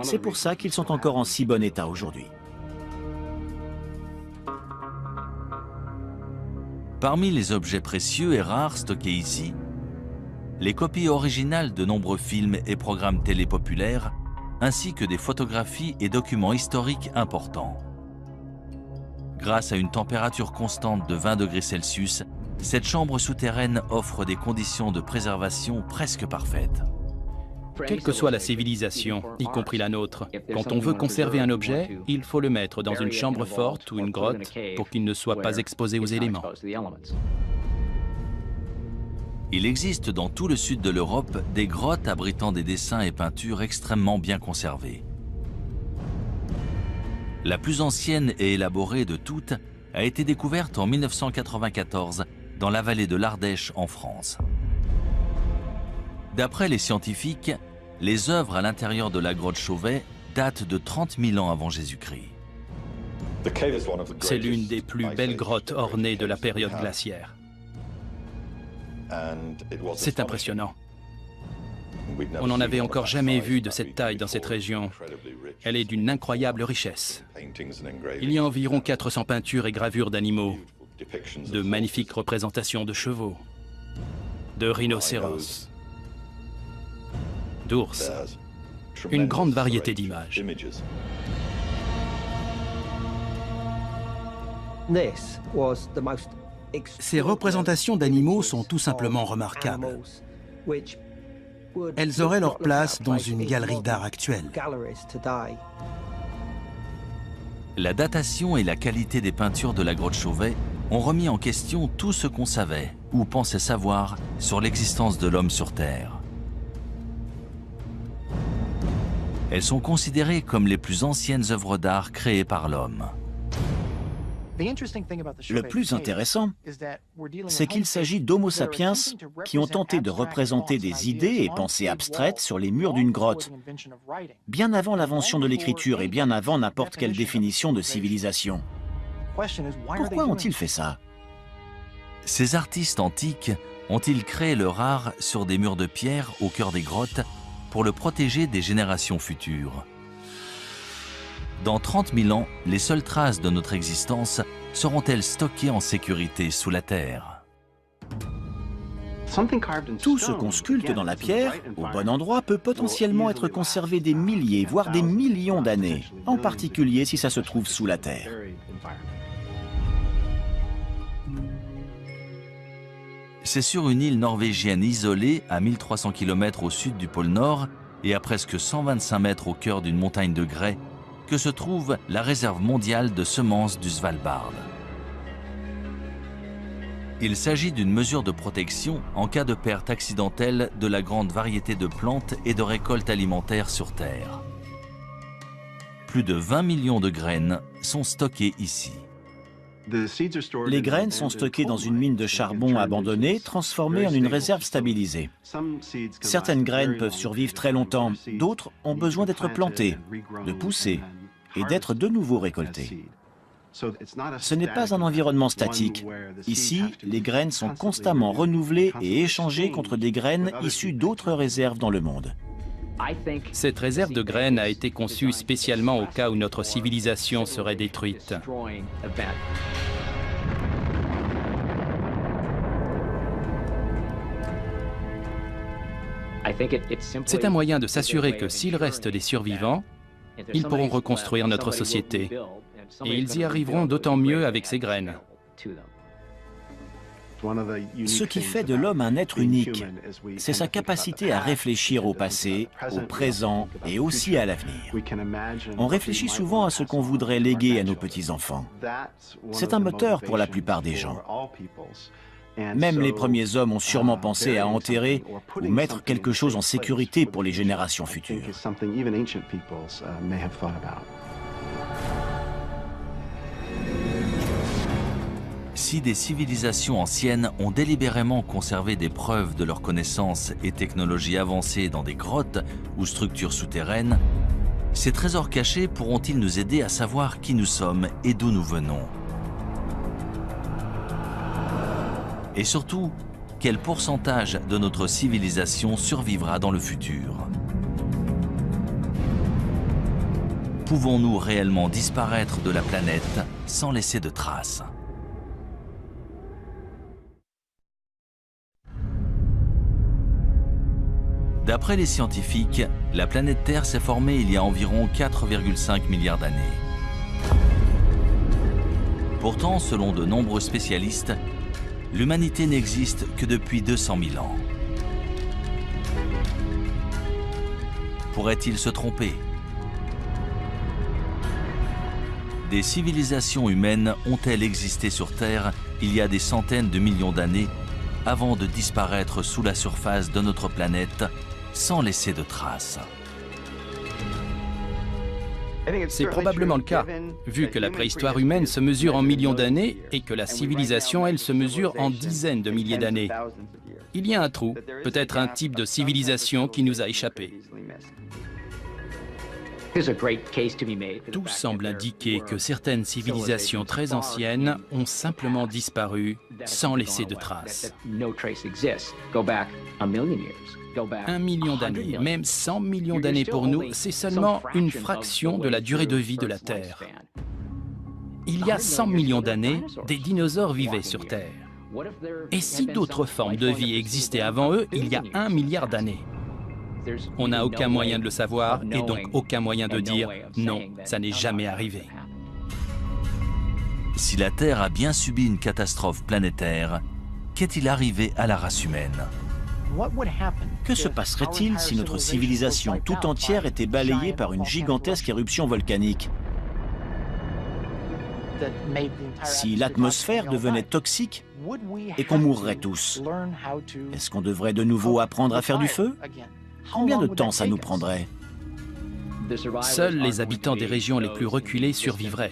C'est pour ça qu'ils sont encore en si bon état aujourd'hui. Parmi les objets précieux et rares stockés ici, les copies originales de nombreux films et programmes télé populaires, ainsi que des photographies et documents historiques importants. Grâce à une température constante de 20 degrés Celsius, cette chambre souterraine offre des conditions de préservation presque parfaites. Quelle que soit la civilisation, y compris la nôtre, quand on veut conserver un objet, il faut le mettre dans une chambre forte ou une grotte pour qu'il ne soit pas exposé aux éléments. Il existe dans tout le sud de l'Europe des grottes abritant des dessins et peintures extrêmement bien conservés. La plus ancienne et élaborée de toutes a été découverte en 1994 dans la vallée de l'Ardèche en France. D'après les scientifiques, les œuvres à l'intérieur de la grotte Chauvet datent de 30 000 ans avant Jésus-Christ. C'est l'une des plus belles grottes ornées de la période glaciaire. C'est impressionnant. On n'en avait encore jamais vu de cette taille dans cette région. Elle est d'une incroyable richesse. Il y a environ 400 peintures et gravures d'animaux, de magnifiques représentations de chevaux, de rhinocéros, d'ours, une grande variété d'images. Ces représentations d'animaux sont tout simplement remarquables. Elles auraient leur place dans une galerie d'art actuelle. La datation et la qualité des peintures de la grotte Chauvet ont remis en question tout ce qu'on savait ou pensait savoir sur l'existence de l'homme sur Terre. Elles sont considérées comme les plus anciennes œuvres d'art créées par l'homme. Le plus intéressant, c'est qu'il s'agit d'Homo sapiens qui ont tenté de représenter des idées et pensées abstraites sur les murs d'une grotte, bien avant l'invention de l'écriture et bien avant n'importe quelle définition de civilisation. Pourquoi ont-ils fait ça? Ces artistes antiques ont-ils créé leur art sur des murs de pierre au cœur des grottes pour le protéger des générations futures? Dans 30 000 ans, les seules traces de notre existence seront-elles stockées en sécurité sous la terre? Tout ce qu'on sculpte dans la pierre, au bon endroit, peut potentiellement être conservé des milliers, voire des millions d'années, en particulier si ça se trouve sous la terre. C'est sur une île norvégienne isolée, à 1300 km au sud du pôle Nord et à presque 125 mètres au cœur d'une montagne de grès, que se trouve la réserve mondiale de semences du Svalbard. Il s'agit d'une mesure de protection en cas de perte accidentelle de la grande variété de plantes et de récoltes alimentaires sur Terre. Plus de 20 millions de graines sont stockées ici. Les graines sont stockées dans une mine de charbon abandonnée, transformée en une réserve stabilisée. Certaines graines peuvent survivre très longtemps, d'autres ont besoin d'être plantées, de pousser et d'être de nouveau récoltées. Ce n'est pas un environnement statique. Ici, les graines sont constamment renouvelées et échangées contre des graines issues d'autres réserves dans le monde. Cette réserve de graines a été conçue spécialement au cas où notre civilisation serait détruite. C'est un moyen de s'assurer que s'il reste des survivants, ils pourront reconstruire notre société. Et ils y arriveront d'autant mieux avec ces graines. Ce qui fait de l'homme un être unique, c'est sa capacité à réfléchir au passé, au présent et aussi à l'avenir. On réfléchit souvent à ce qu'on voudrait léguer à nos petits-enfants. C'est un moteur pour la plupart des gens. Même les premiers hommes ont sûrement pensé à enterrer ou mettre quelque chose en sécurité pour les générations futures. Si des civilisations anciennes ont délibérément conservé des preuves de leurs connaissances et technologies avancées dans des grottes ou structures souterraines, ces trésors cachés pourront-ils nous aider à savoir qui nous sommes et d'où nous venons? Et surtout, quel pourcentage de notre civilisation survivra dans le futur? Pouvons-nous réellement disparaître de la planète sans laisser de traces? D'après les scientifiques, la planète Terre s'est formée il y a environ 4,5 milliards d'années. Pourtant, selon de nombreux spécialistes, l'humanité n'existe que depuis 200 000 ans. Pourrait-il se tromper? Des civilisations humaines ont-elles existé sur Terre il y a des centaines de millions d'années avant de disparaître sous la surface de notre planète sans laisser de traces? C'est probablement le cas, vu que la préhistoire humaine se mesure en millions d'années et que la civilisation, elle, se mesure en dizaines de milliers d'années. Il y a un trou, peut-être un type de civilisation qui nous a échappé. Tout semble indiquer que certaines civilisations très anciennes ont simplement disparu sans laisser de traces. 1 million d'années, même 100 millions d'années pour nous, c'est seulement une fraction de la durée de vie de la Terre. Il y a 100 millions d'années, des dinosaures vivaient sur Terre. Et si d'autres formes de vie existaient avant eux, il y a 1 milliard d'années? On n'a aucun moyen de le savoir et donc aucun moyen de dire « non, ça n'est jamais arrivé ». Si la Terre a bien subi une catastrophe planétaire, qu'est-il arrivé à la race humaine? Que se passerait-il si notre civilisation tout entière était balayée par une gigantesque éruption volcanique? Si l'atmosphère devenait toxique et qu'on mourrait tous, est-ce qu'on devrait de nouveau apprendre à faire du feu? Combien de temps ça nous prendrait? Seuls les habitants des régions les plus reculées survivraient.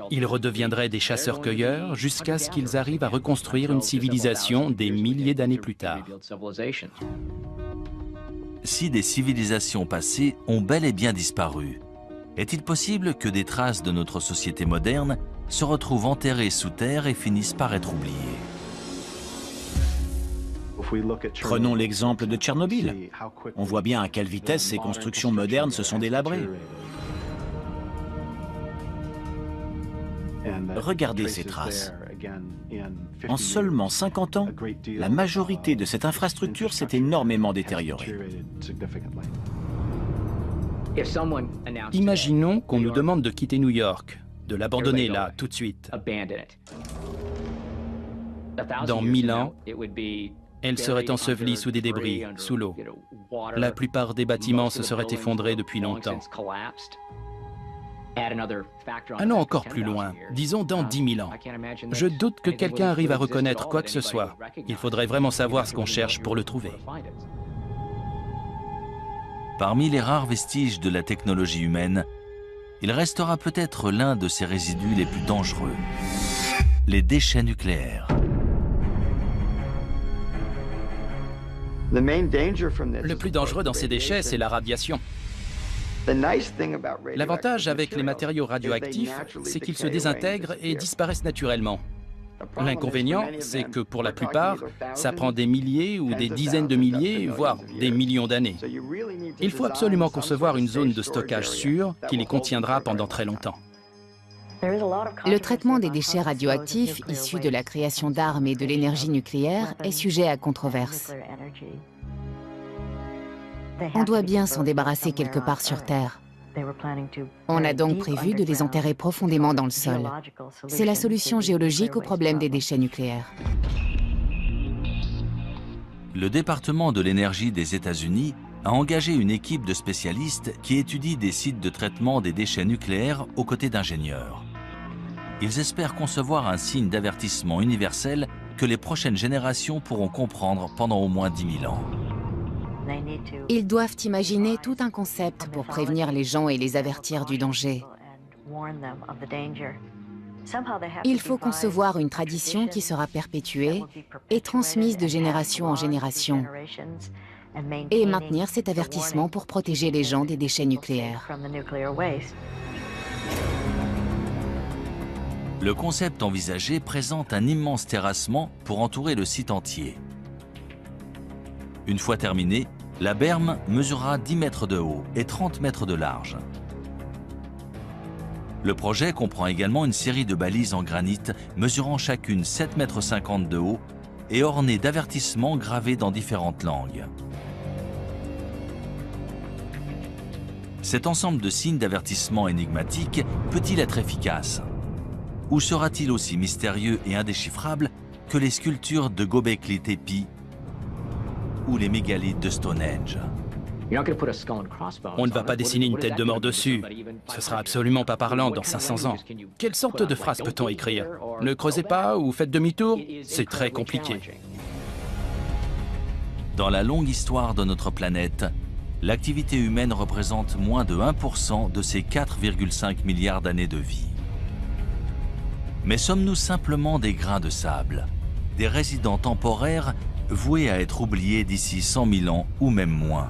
Ils redeviendraient des chasseurs-cueilleurs jusqu'à ce qu'ils arrivent à reconstruire une civilisation des milliers d'années plus tard. Si des civilisations passées ont bel et bien disparu, est-il possible que des traces de notre société moderne se retrouvent enterrées sous terre et finissent par être oubliées? Prenons l'exemple de Tchernobyl. On voit bien à quelle vitesse ces constructions modernes se sont délabrées. Regardez ces traces. En seulement 50 ans, la majorité de cette infrastructure s'est énormément détériorée. Imaginons qu'on nous demande de quitter New York, de l'abandonner là, tout de suite. Dans 1000 ans, elle serait ensevelie sous des débris, sous l'eau. La plupart des bâtiments se seraient effondrés depuis longtemps. Allons encore plus loin, disons dans 10 000 ans. Je doute que quelqu'un arrive à reconnaître quoi que ce soit. Il faudrait vraiment savoir ce qu'on cherche pour le trouver. Parmi les rares vestiges de la technologie humaine, il restera peut-être l'un de ces résidus les plus dangereux, les déchets nucléaires. Le plus dangereux dans ces déchets, c'est la radiation. L'avantage avec les matériaux radioactifs, c'est qu'ils se désintègrent et disparaissent naturellement. L'inconvénient, c'est que pour la plupart, ça prend des milliers ou des dizaines de milliers, voire des millions d'années. Il faut absolument concevoir une zone de stockage sûre qui les contiendra pendant très longtemps. Le traitement des déchets radioactifs issus de la création d'armes et de l'énergie nucléaire est sujet à controverse. On doit bien s'en débarrasser quelque part sur Terre. On a donc prévu de les enterrer profondément dans le sol. C'est la solution géologique au problème des déchets nucléaires. Le département de l'énergie des États-Unis a engagé une équipe de spécialistes qui étudie des sites de traitement des déchets nucléaires aux côtés d'ingénieurs. Ils espèrent concevoir un signe d'avertissement universel que les prochaines générations pourront comprendre pendant au moins 10 000 ans. Ils doivent imaginer tout un concept pour prévenir les gens et les avertir du danger. Il faut concevoir une tradition qui sera perpétuée et transmise de génération en génération, et maintenir cet avertissement pour protéger les gens des déchets nucléaires. Le concept envisagé présente un immense terrassement pour entourer le site entier. Une fois terminée, la berme mesurera 10 mètres de haut et 30 mètres de large. Le projet comprend également une série de balises en granit mesurant chacune 7,50 m de haut et ornées d'avertissements gravés dans différentes langues. Cet ensemble de signes d'avertissement énigmatiques peut-il être efficace? Ou sera-t-il aussi mystérieux et indéchiffrable que les sculptures de Göbekli Tepe ou les mégalithes de Stonehenge? On ne va pas dessiner une tête de mort dessus. Ce sera absolument pas parlant dans 500 ans. Quelle sorte de phrase peut-on écrire? Ne creusez pas ou faites demi-tour? C'est très compliqué. Dans la longue histoire de notre planète, l'activité humaine représente moins de 1% de ces 4,5 milliards d'années de vie. Mais sommes-nous simplement des grains de sable, des résidents temporaires voués à être oubliés d'ici 100 000 ans ou même moins?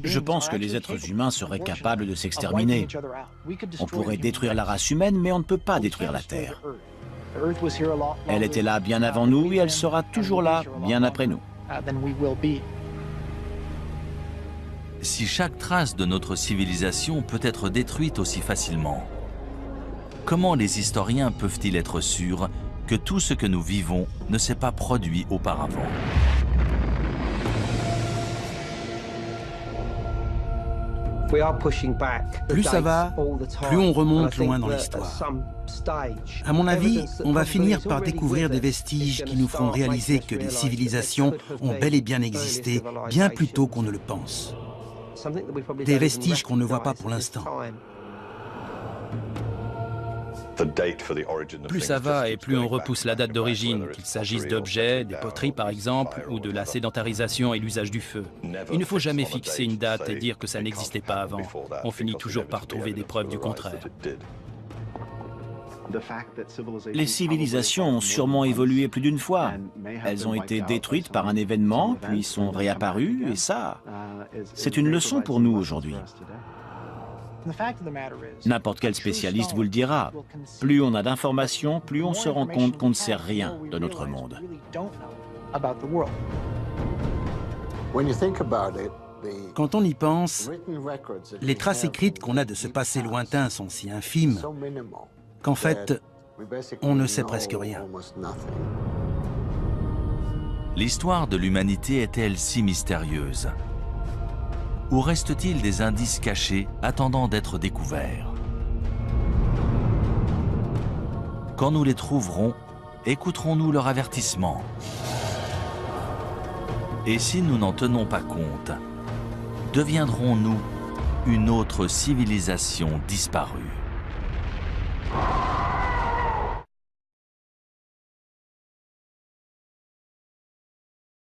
Je pense que les êtres humains seraient capables de s'exterminer. On pourrait détruire la race humaine, mais on ne peut pas détruire la Terre. Elle était là bien avant nous et elle sera toujours là bien après nous. Si chaque trace de notre civilisation peut être détruite aussi facilement, comment les historiens peuvent-ils être sûrs que tout ce que nous vivons ne s'est pas produit auparavant? Plus ça va, plus on remonte loin dans l'histoire. À mon avis, on va finir par découvrir des vestiges qui nous feront réaliser que les civilisations ont bel et bien existé, bien plus tôt qu'on ne le pense. Des vestiges qu'on ne voit pas pour l'instant. Plus ça va et plus on repousse la date d'origine, qu'il s'agisse d'objets, des poteries par exemple, ou de la sédentarisation et l'usage du feu. Il ne faut jamais fixer une date et dire que ça n'existait pas avant. On finit toujours par trouver des preuves du contraire. Les civilisations ont sûrement évolué plus d'une fois. Elles ont été détruites par un événement, puis sont réapparues, et ça, c'est une leçon pour nous aujourd'hui. N'importe quel spécialiste vous le dira. Plus on a d'informations, plus on se rend compte qu'on ne sait rien de notre monde. Quand on y pense, les traces écrites qu'on a de ce passé lointain sont si infimes qu'en fait, on ne sait presque rien. L'histoire de l'humanité est-elle si mystérieuse? Ou reste-t-il des indices cachés attendant d'être découverts? Quand nous les trouverons, écouterons-nous leur avertissement? Et si nous n'en tenons pas compte, deviendrons-nous une autre civilisation disparue?